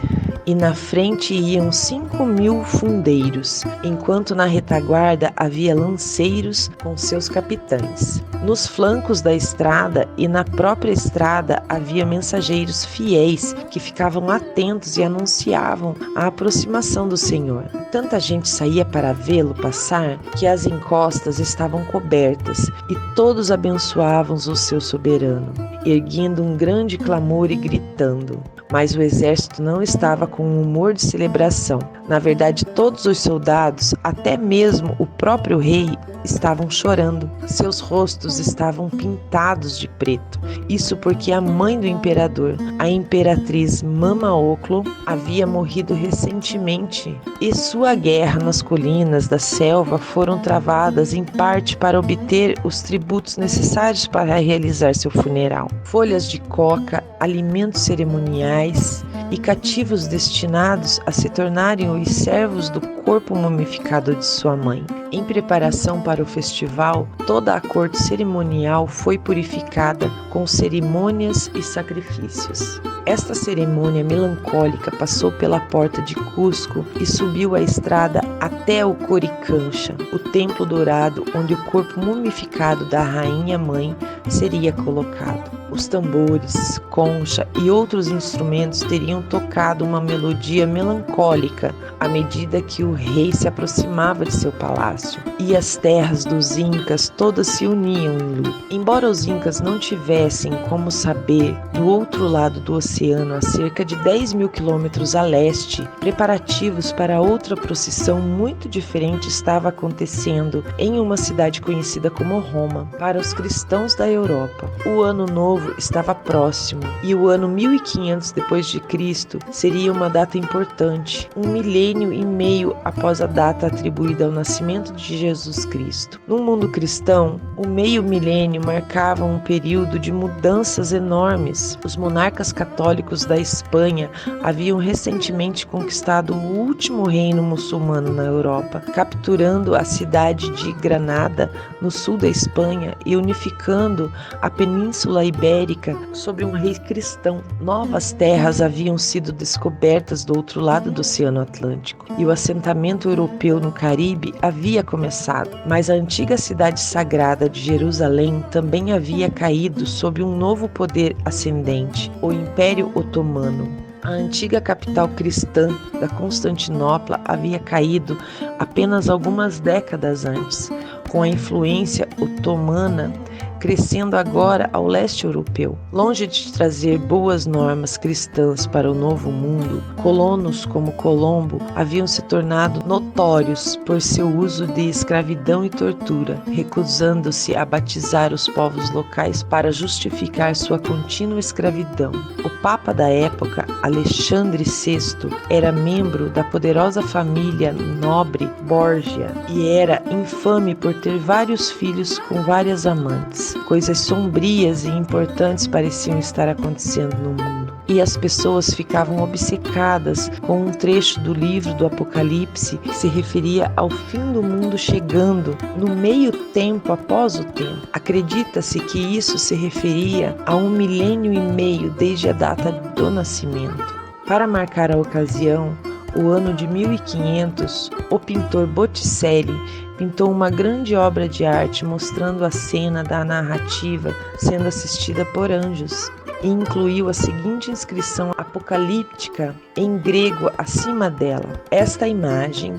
e na frente iam 5.000 fundeiros, enquanto na retaguarda havia lanceiros com seus capitães. Nos flancos da estrada e na própria estrada havia mensageiros fiéis que ficavam atentos e anunciavam a aproximação do Senhor. Tanta gente saía para vê-lo passar que as encostas estavam cobertas e todos abençoavam o seu soberano, erguendo um grande clamor e gritando. Mas o exército não estava com um humor de celebração. Na verdade, todos os soldados, até mesmo o próprio rei, estavam chorando. Seus rostos estavam pintados de preto. Isso porque a mãe do imperador, a imperatriz Mama Oclo, havia morrido recentemente e sua guerra nas colinas da selva foram travadas em parte para obter os tributos necessários para realizar seu funeral. Folhas de coca, alimentos cerimoniais e cativos destinados a se tornarem os servos do corpo mumificado de sua mãe. Em preparação para o festival, toda a corte cerimonial foi purificada com cerimônias e sacrifícios. Esta cerimônia melancólica passou pela porta de Cusco e subiu a estrada até o Coricancha, o templo dourado onde o corpo mumificado da rainha-mãe seria colocado. Os tambores, concha e outros instrumentos teriam tocado uma melodia melancólica à medida que o rei se aproximava de seu palácio. E as terras dos Incas todas se uniam em luto. Embora os Incas não tivessem como saber, do outro lado do oceano, a cerca de 10 mil quilômetros a leste, preparativos para outra procissão muito diferente estava acontecendo em uma cidade conhecida como Roma, para os cristãos da Europa. O ano novo estava próximo e o ano 1500 depois de Cristo seria uma data importante, 1 milênio e meio após a data atribuída ao nascimento de Jesus Cristo. No mundo cristão, o meio milênio marcava um período de mudanças enormes. Os monarcas católicos da Espanha haviam recentemente conquistado o último reino muçulmano na Europa, capturando a cidade de Granada, no sul da Espanha, e unificando a Península Ibérica sob um rei cristão. Novas terras haviam sido descobertas do outro lado do Oceano Atlântico, e o assentamento europeu no Caribe havia começado, mas a antiga cidade sagrada de Jerusalém também havia caído sob um novo poder ascendente, o Império Otomano. A antiga capital cristã da Constantinopla havia caído apenas algumas décadas antes, com a influência otomana crescendo agora ao leste europeu. Longe de trazer boas normas cristãs para o Novo Mundo, colonos como Colombo haviam se tornado notórios por seu uso de escravidão e tortura, recusando-se a batizar os povos locais para justificar sua contínua escravidão. O Papa da época, Alexandre VI, era membro da poderosa família nobre Borgia e era infame por ter vários filhos com várias amantes. Coisas sombrias e importantes pareciam estar acontecendo no mundo. E as pessoas ficavam obcecadas com um trecho do livro do Apocalipse que se referia ao fim do mundo chegando no meio tempo após o tempo. Acredita-se que isso se referia a 1 milênio e meio desde a data do nascimento. Para marcar a ocasião, o ano de 1500, o pintor Botticelli pintou uma grande obra de arte mostrando a cena da narrativa sendo assistida por anjos e incluiu a seguinte inscrição apocalíptica em grego acima dela. Esta imagem,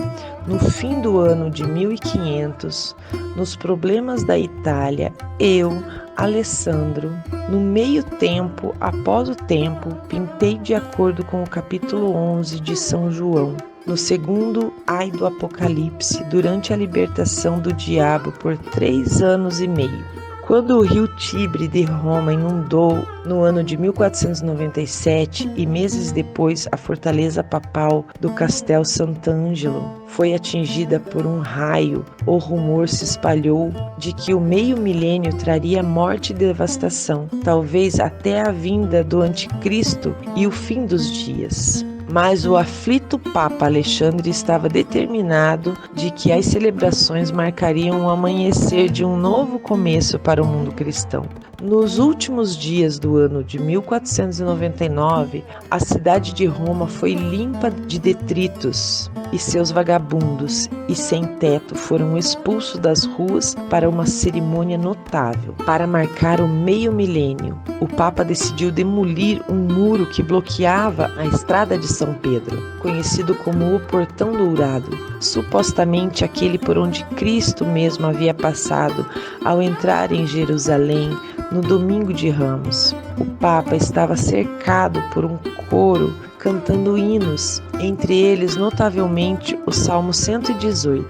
no fim do ano de 1500, nos problemas da Itália, eu, Alessandro, no meio tempo, após o tempo, pintei de acordo com o capítulo 11 de São João. No segundo ai do Apocalipse, durante a libertação do diabo por 3 anos e meio. Quando o rio Tibre de Roma inundou no ano de 1497 e meses depois a fortaleza papal do Castel Sant'Angelo foi atingida por um raio, o rumor se espalhou de que o meio milênio traria morte e devastação, talvez até a vinda do anticristo e o fim dos dias. Mas o aflito Papa Alexandre estava determinado de que as celebrações marcariam o amanhecer de um novo começo para o mundo cristão. Nos últimos dias do ano de 1499, a cidade de Roma foi limpa de detritos e seus vagabundos e sem teto foram expulsos das ruas para uma cerimônia notável. Para marcar o meio milênio, o Papa decidiu demolir um muro que bloqueava a estrada de São Pedro, conhecido como o Portão Dourado, supostamente aquele por onde Cristo mesmo havia passado ao entrar em Jerusalém no Domingo de Ramos. O Papa estava cercado por um coro cantando hinos, entre eles notavelmente o Salmo 118.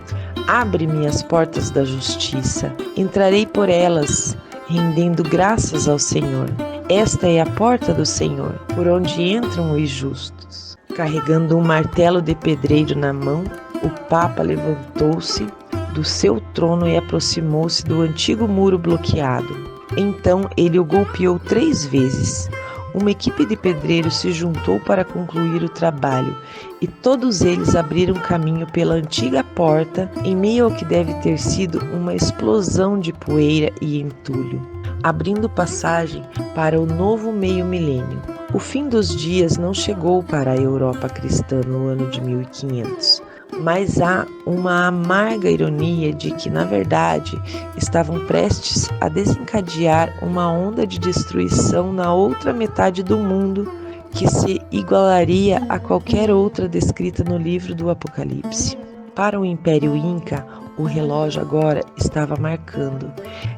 Abre-me as portas da justiça, entrarei por elas, rendendo graças ao Senhor. Esta é a porta do Senhor, por onde entram os justos. Carregando um martelo de pedreiro na mão, o Papa levantou-se do seu trono e aproximou-se do antigo muro bloqueado. Então ele o golpeou 3 vezes. Uma equipe de pedreiros se juntou para concluir o trabalho e todos eles abriram caminho pela antiga porta em meio ao que deve ter sido uma explosão de poeira e entulho, abrindo passagem para o novo meio-milênio. O fim dos dias não chegou para a Europa cristã no ano de 1500, mas há uma amarga ironia de que, na verdade, estavam prestes a desencadear uma onda de destruição na outra metade do mundo que se igualaria a qualquer outra descrita no livro do Apocalipse. Para o Império Inca, o relógio agora estava marcando,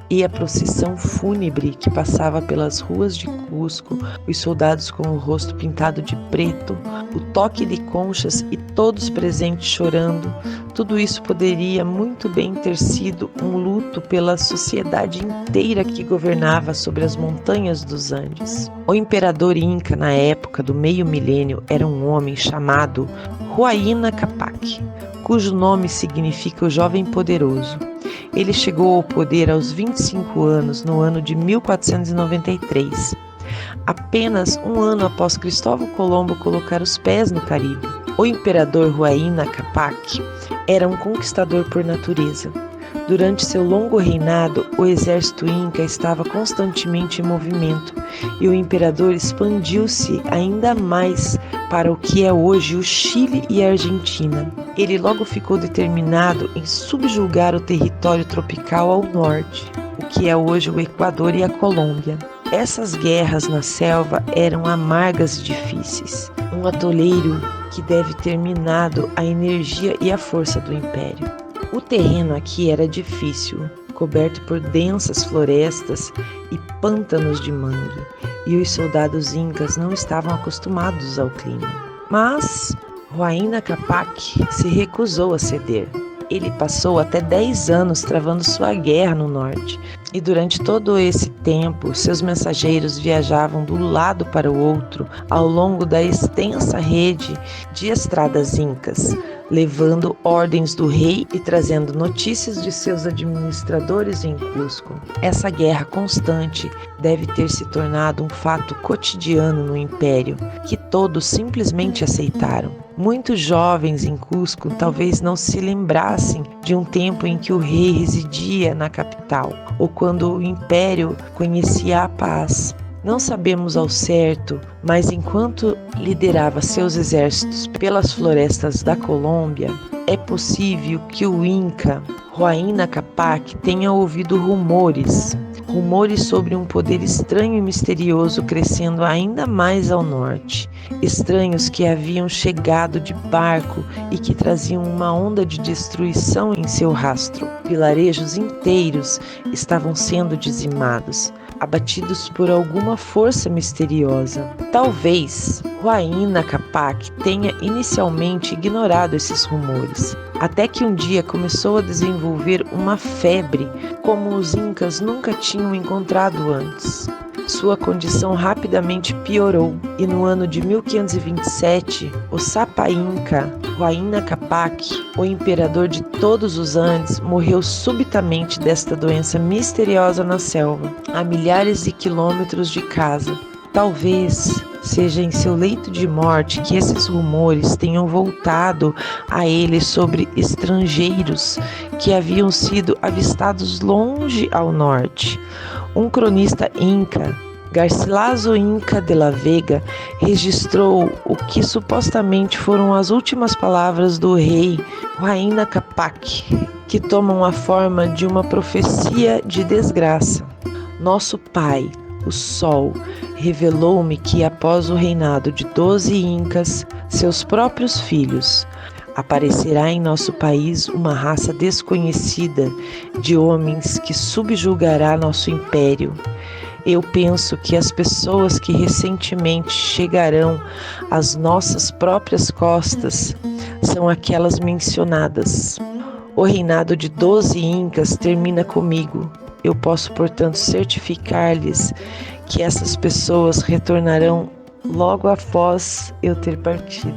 e a procissão fúnebre que passava pelas ruas de Cusco, os soldados com o rosto pintado de preto, o toque de conchas e todos presentes chorando, tudo isso poderia muito bem ter sido um luto pela sociedade inteira que governava sobre as montanhas dos Andes. O imperador Inca na época do meio-milênio era um homem chamado Huayna Capac, cujo nome significa o jovem poderoso. Ele chegou ao poder aos 25 anos no ano de 1493, apenas um ano após Cristóvão Colombo colocar os pés no Caribe. O imperador Huayna Capac era um conquistador por natureza. Durante seu longo reinado, o exército inca estava constantemente em movimento e o imperador expandiu-se ainda mais para o que é hoje o Chile e a Argentina. Ele logo ficou determinado em subjugar o território tropical ao norte, o que é hoje o Equador e a Colômbia. Essas guerras na selva eram amargas e difíceis, um atoleiro que deve ter minado a energia e a força do império. O terreno aqui era difícil, coberto por densas florestas e pântanos de mangue, e os soldados incas não estavam acostumados ao clima. Mas Huayna Capac se recusou a ceder. Ele passou até 10 anos travando sua guerra no norte, e durante todo esse tempo, seus mensageiros viajavam do lado para o outro ao longo da extensa rede de estradas incas, levando ordens do rei e trazendo notícias de seus administradores em Cusco. Essa guerra constante deve ter se tornado um fato cotidiano no império, que todos simplesmente aceitaram. Muitos jovens em Cusco talvez não se lembrassem de um tempo em que o rei residia na capital, ou quando o império conhecia a paz. Não sabemos ao certo, mas enquanto liderava seus exércitos pelas florestas da Colômbia, é possível que o Inca Huayna Capac tenha ouvido rumores sobre um poder estranho e misterioso crescendo ainda mais ao norte. Estranhos que haviam chegado de barco e que traziam uma onda de destruição em seu rastro. Vilarejos inteiros estavam sendo dizimados, abatidos por alguma força misteriosa. Talvez Huayna Capac tenha inicialmente ignorado esses rumores, até que um dia começou a desenvolver uma febre como os incas nunca tinham encontrado antes. Sua condição rapidamente piorou e no ano de 1527, o Sapa Inca Huayna Capac, o imperador de todos os Andes, morreu subitamente desta doença misteriosa na selva, a milhares de quilômetros de casa. Talvez seja em seu leito de morte que esses rumores tenham voltado a ele sobre estrangeiros que haviam sido avistados longe ao norte. Um cronista inca, Garcilaso Inca de la Vega, registrou o que supostamente foram as últimas palavras do rei Huayna Capac, que tomam a forma de uma profecia de desgraça. Nosso pai, o Sol, revelou-me que após o reinado de 12 incas, seus próprios filhos, aparecerá em nosso país uma raça desconhecida de homens que subjugará nosso império. Eu penso que as pessoas que recentemente chegarão às nossas próprias costas são aquelas mencionadas. O reinado de 12 incas termina comigo. Eu posso, portanto, certificar-lhes que essas pessoas retornarão logo após eu ter partido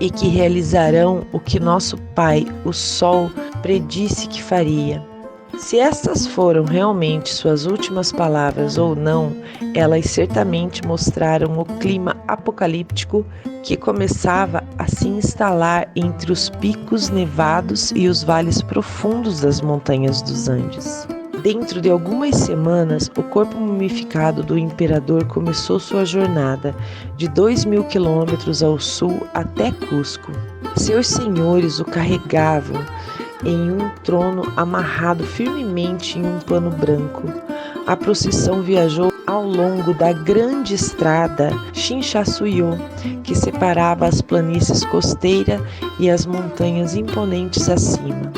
e que realizarão o que nosso pai, o Sol, predisse que faria. Se estas foram realmente suas últimas palavras ou não, elas certamente mostraram o clima apocalíptico que começava a se instalar entre os picos nevados e os vales profundos das montanhas dos Andes. Dentro de algumas semanas, o corpo mumificado do imperador começou sua jornada de 2.000 quilômetros ao sul até Cusco. Seus senhores o carregavam em um trono amarrado firmemente em um pano branco. A procissão viajou ao longo da grande estrada Chinchassuyo, que separava as planícies costeiras e as montanhas imponentes acima.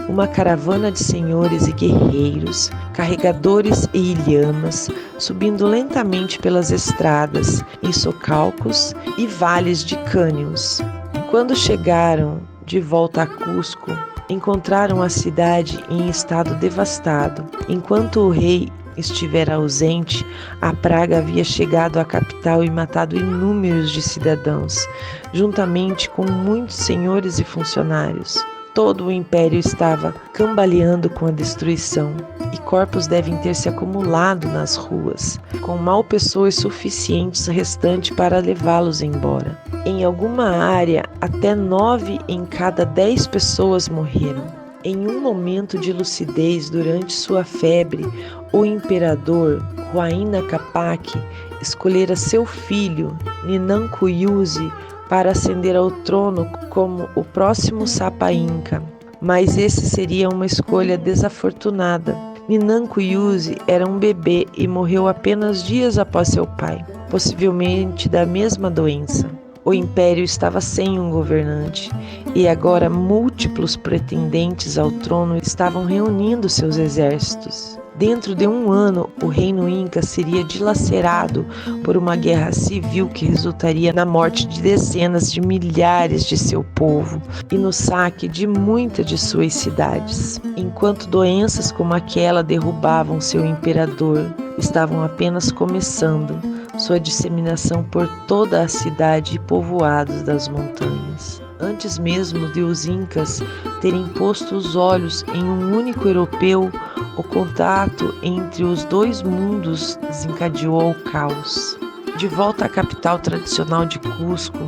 Uma caravana de senhores e guerreiros, carregadores e ilhamas, subindo lentamente pelas estradas, em socalcos e vales de cânions. Quando chegaram de volta a Cusco, encontraram a cidade em estado devastado. Enquanto o rei estivera ausente, a praga havia chegado à capital e matado inúmeros de cidadãos, juntamente com muitos senhores e funcionários. Todo o império estava cambaleando com a destruição, e corpos devem ter se acumulado nas ruas, com mal pessoas suficientes restantes para levá-los embora. Em alguma área, até 9 em cada 10 pessoas morreram. Em um momento de lucidez durante sua febre, o imperador Huayna Capac escolhera seu filho, Ninankuyuzi, para ascender ao trono como o próximo Sapa Inca, mas esse seria uma escolha desafortunada. Ninankuyuzi era um bebê e morreu apenas dias após seu pai, possivelmente da mesma doença. O império estava sem um governante e agora múltiplos pretendentes ao trono estavam reunindo seus exércitos. Dentro de um ano, o reino Inca seria dilacerado por uma guerra civil que resultaria na morte de dezenas de milhares de seu povo e no saque de muitas de suas cidades. Enquanto doenças como aquela derrubavam seu imperador, estavam apenas começando sua disseminação por toda a cidade e povoados das montanhas. Antes mesmo de os Incas terem posto os olhos em um único europeu, o contato entre os dois mundos desencadeou o caos. De volta à capital tradicional de Cusco,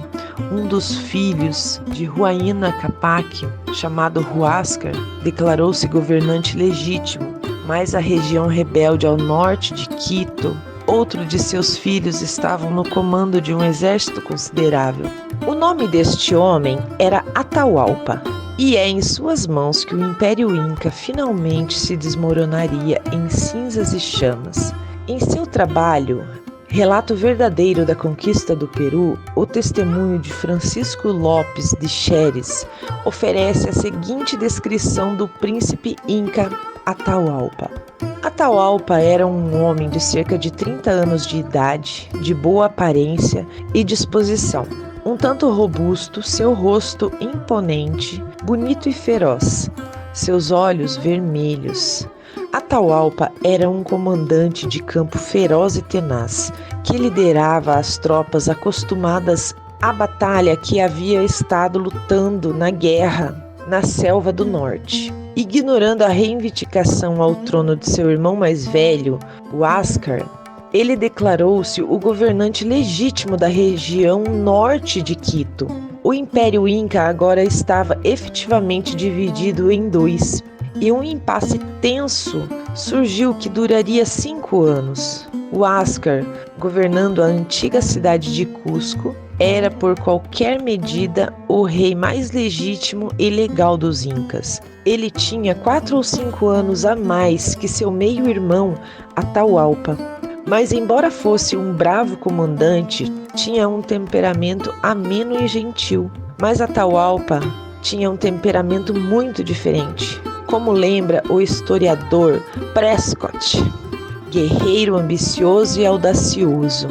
um dos filhos de Huayna Capac, chamado Huáscar, declarou-se governante legítimo, mas a região rebelde ao norte de Quito, outro de seus filhos estavam no comando de um exército considerável. O nome deste homem era Atahualpa, e é em suas mãos que o Império Inca finalmente se desmoronaria em cinzas e chamas. Em seu trabalho, Relato Verdadeiro da Conquista do Peru, o testemunho de Francisco Lopes de Xeres oferece a seguinte descrição do príncipe Inca Atahualpa. Atahualpa era um homem de cerca de 30 anos de idade, de boa aparência e disposição. Um tanto robusto, seu rosto imponente, bonito e feroz, seus olhos vermelhos. Atahualpa era um comandante de campo feroz e tenaz, que liderava as tropas acostumadas à batalha que havia estado lutando na guerra na selva do norte. Ignorando a reivindicação ao trono de seu irmão mais velho, Huáscar, ele declarou-se o governante legítimo da região norte de Quito. O Império Inca agora estava efetivamente dividido em dois, e um impasse tenso surgiu que duraria 5 anos. Huáscar, governando a antiga cidade de Cusco, era por qualquer medida o rei mais legítimo e legal dos Incas. Ele tinha 4 ou 5 anos a mais que seu meio-irmão Atahualpa, mas embora fosse um bravo comandante, tinha um temperamento ameno e gentil. Mas Atahualpa tinha um temperamento muito diferente, como lembra o historiador Prescott. Guerreiro ambicioso e audacioso,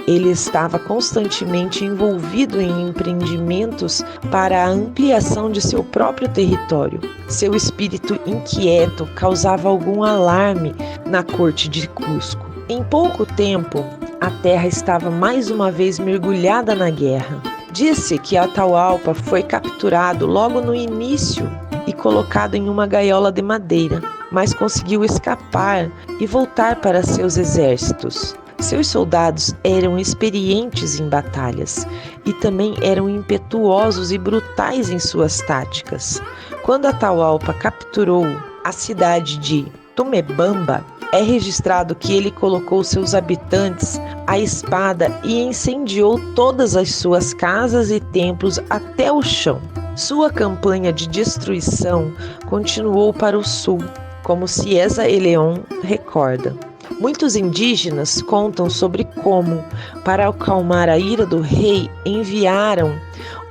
ele estava constantemente envolvido em empreendimentos para a ampliação de seu próprio território. Seu espírito inquieto causava algum alarme na corte de Cusco. Em pouco tempo, a terra estava mais uma vez mergulhada na guerra. Disse que Atahualpa foi capturado logo no início e colocado em uma gaiola de madeira, mas conseguiu escapar e voltar para seus exércitos. Seus soldados eram experientes em batalhas e também eram impetuosos e brutais em suas táticas. Quando Atahualpa capturou a cidade de Tumebamba, é registrado que ele colocou seus habitantes à espada e incendiou todas as suas casas e templos até o chão. Sua campanha de destruição continuou para o sul, como Cieza Eleon recorda. Muitos indígenas contam sobre como, para acalmar a ira do rei, enviaram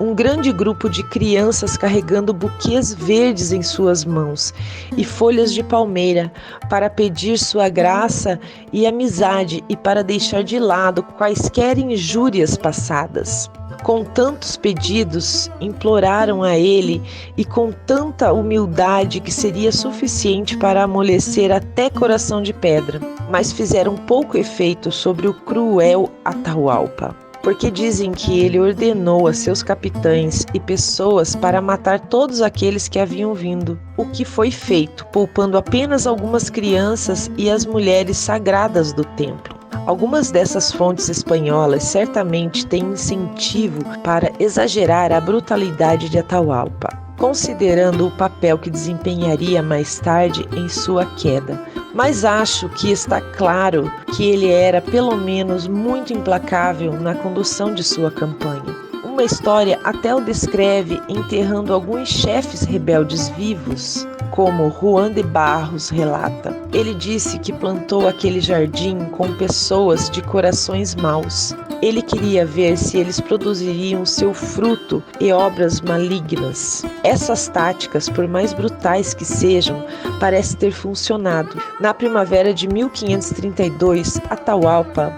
um grande grupo de crianças carregando buquês verdes em suas mãos e folhas de palmeira para pedir sua graça e amizade e para deixar de lado quaisquer injúrias passadas. Com tantos pedidos, imploraram a ele e com tanta humildade que seria suficiente para amolecer até coração de pedra, mas fizeram pouco efeito sobre o cruel Atahualpa, porque dizem que ele ordenou a seus capitães e pessoas para matar todos aqueles que haviam vindo, o que foi feito, poupando apenas algumas crianças e as mulheres sagradas do templo. Algumas dessas fontes espanholas certamente têm incentivo para exagerar a brutalidade de Atahualpa, considerando o papel que desempenharia mais tarde em sua queda. Mas acho que está claro que ele era pelo menos muito implacável na condução de sua campanha. Uma história até o descreve enterrando alguns chefes rebeldes vivos, como Juan de Barros relata. Ele disse que plantou aquele jardim com pessoas de corações maus. Ele queria ver se eles produziriam seu fruto e obras malignas. Essas táticas, por mais brutais que sejam, parecem ter funcionado. Na primavera de 1532, Atahualpa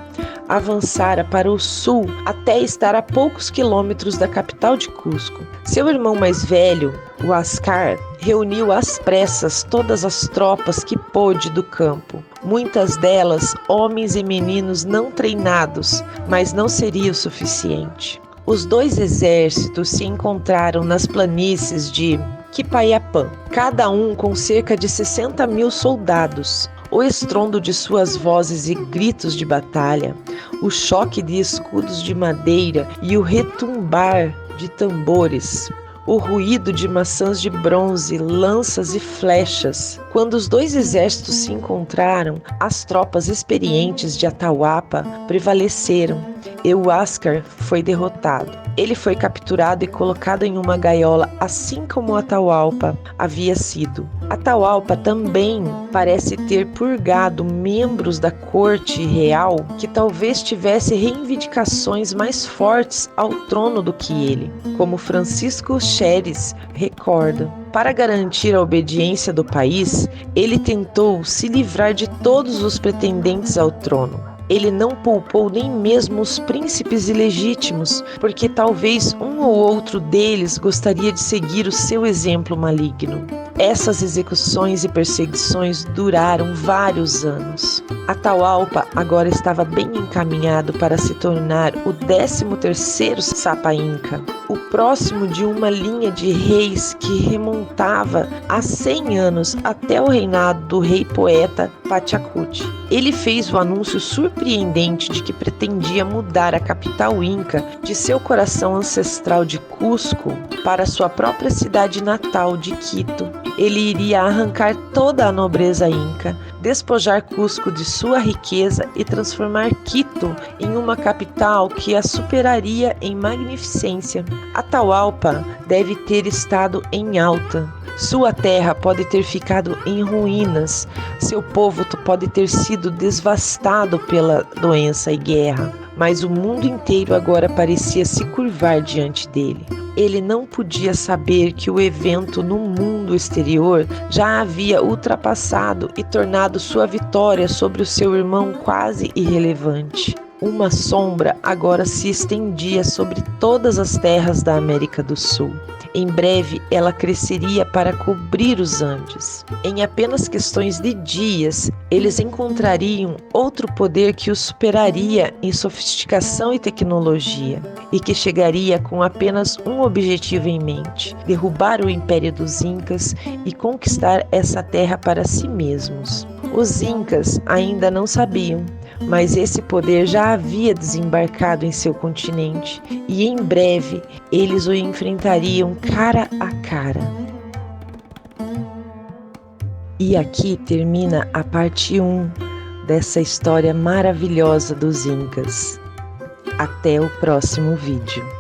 avançara para o sul até estar a poucos quilômetros da capital de Cusco. Seu irmão mais velho, o Huáscar, reuniu às pressas todas as tropas que pôde do campo, muitas delas homens e meninos não treinados, mas não seria o suficiente. Os dois exércitos se encontraram nas planícies de Quipaiapã, cada um com cerca de 60.000 soldados. O estrondo de suas vozes e gritos de batalha, o choque de escudos de madeira e o retumbar de tambores, o ruído de maçãs de bronze, lanças e flechas. Quando os dois exércitos se encontraram, as tropas experientes de Atahualpa prevaleceram e o Huáscar foi derrotado. Ele foi capturado e colocado em uma gaiola, assim como Atahualpa havia sido. Atahualpa também parece ter purgado membros da corte real que talvez tivesse reivindicações mais fortes ao trono do que ele, como Francisco Xeres recorda. Para garantir a obediência do país, ele tentou se livrar de todos os pretendentes ao trono. Ele não poupou nem mesmo os príncipes ilegítimos, porque talvez um ou outro deles gostaria de seguir o seu exemplo maligno. Essas execuções e perseguições duraram vários anos. Atahualpa agora estava bem encaminhado para se tornar o 13º Sapa Inca, o próximo de uma linha de reis que remontava a 100 anos até o reinado do rei poeta Pachacuti. Ele fez o anúncio surpreendente de que pretendia mudar a capital inca de seu coração ancestral de Cusco para sua própria cidade natal de Quito. Ele iria arrancar toda a nobreza inca, despojar Cusco de sua riqueza e transformar Quito em uma capital que a superaria em magnificência. Atahualpa deve ter estado em alta. Sua terra pode ter ficado em ruínas, seu povo pode ter sido devastado pela doença e guerra, mas o mundo inteiro agora parecia se curvar diante dele. Ele não podia saber que o evento no mundo exterior já havia ultrapassado e tornado sua vitória sobre o seu irmão quase irrelevante. Uma sombra agora se estendia sobre todas as terras da América do Sul. Em breve, ela cresceria para cobrir os Andes. Em apenas questões de dias, eles encontrariam outro poder que os superaria em sofisticação e tecnologia, e que chegaria com apenas um objetivo em mente: derrubar o Império dos Incas e conquistar essa terra para si mesmos. Os Incas ainda não sabiam, mas esse poder já havia desembarcado em seu continente e em breve eles o enfrentariam cara a cara. E aqui termina a parte 1 dessa história maravilhosa dos Incas. Até o próximo vídeo.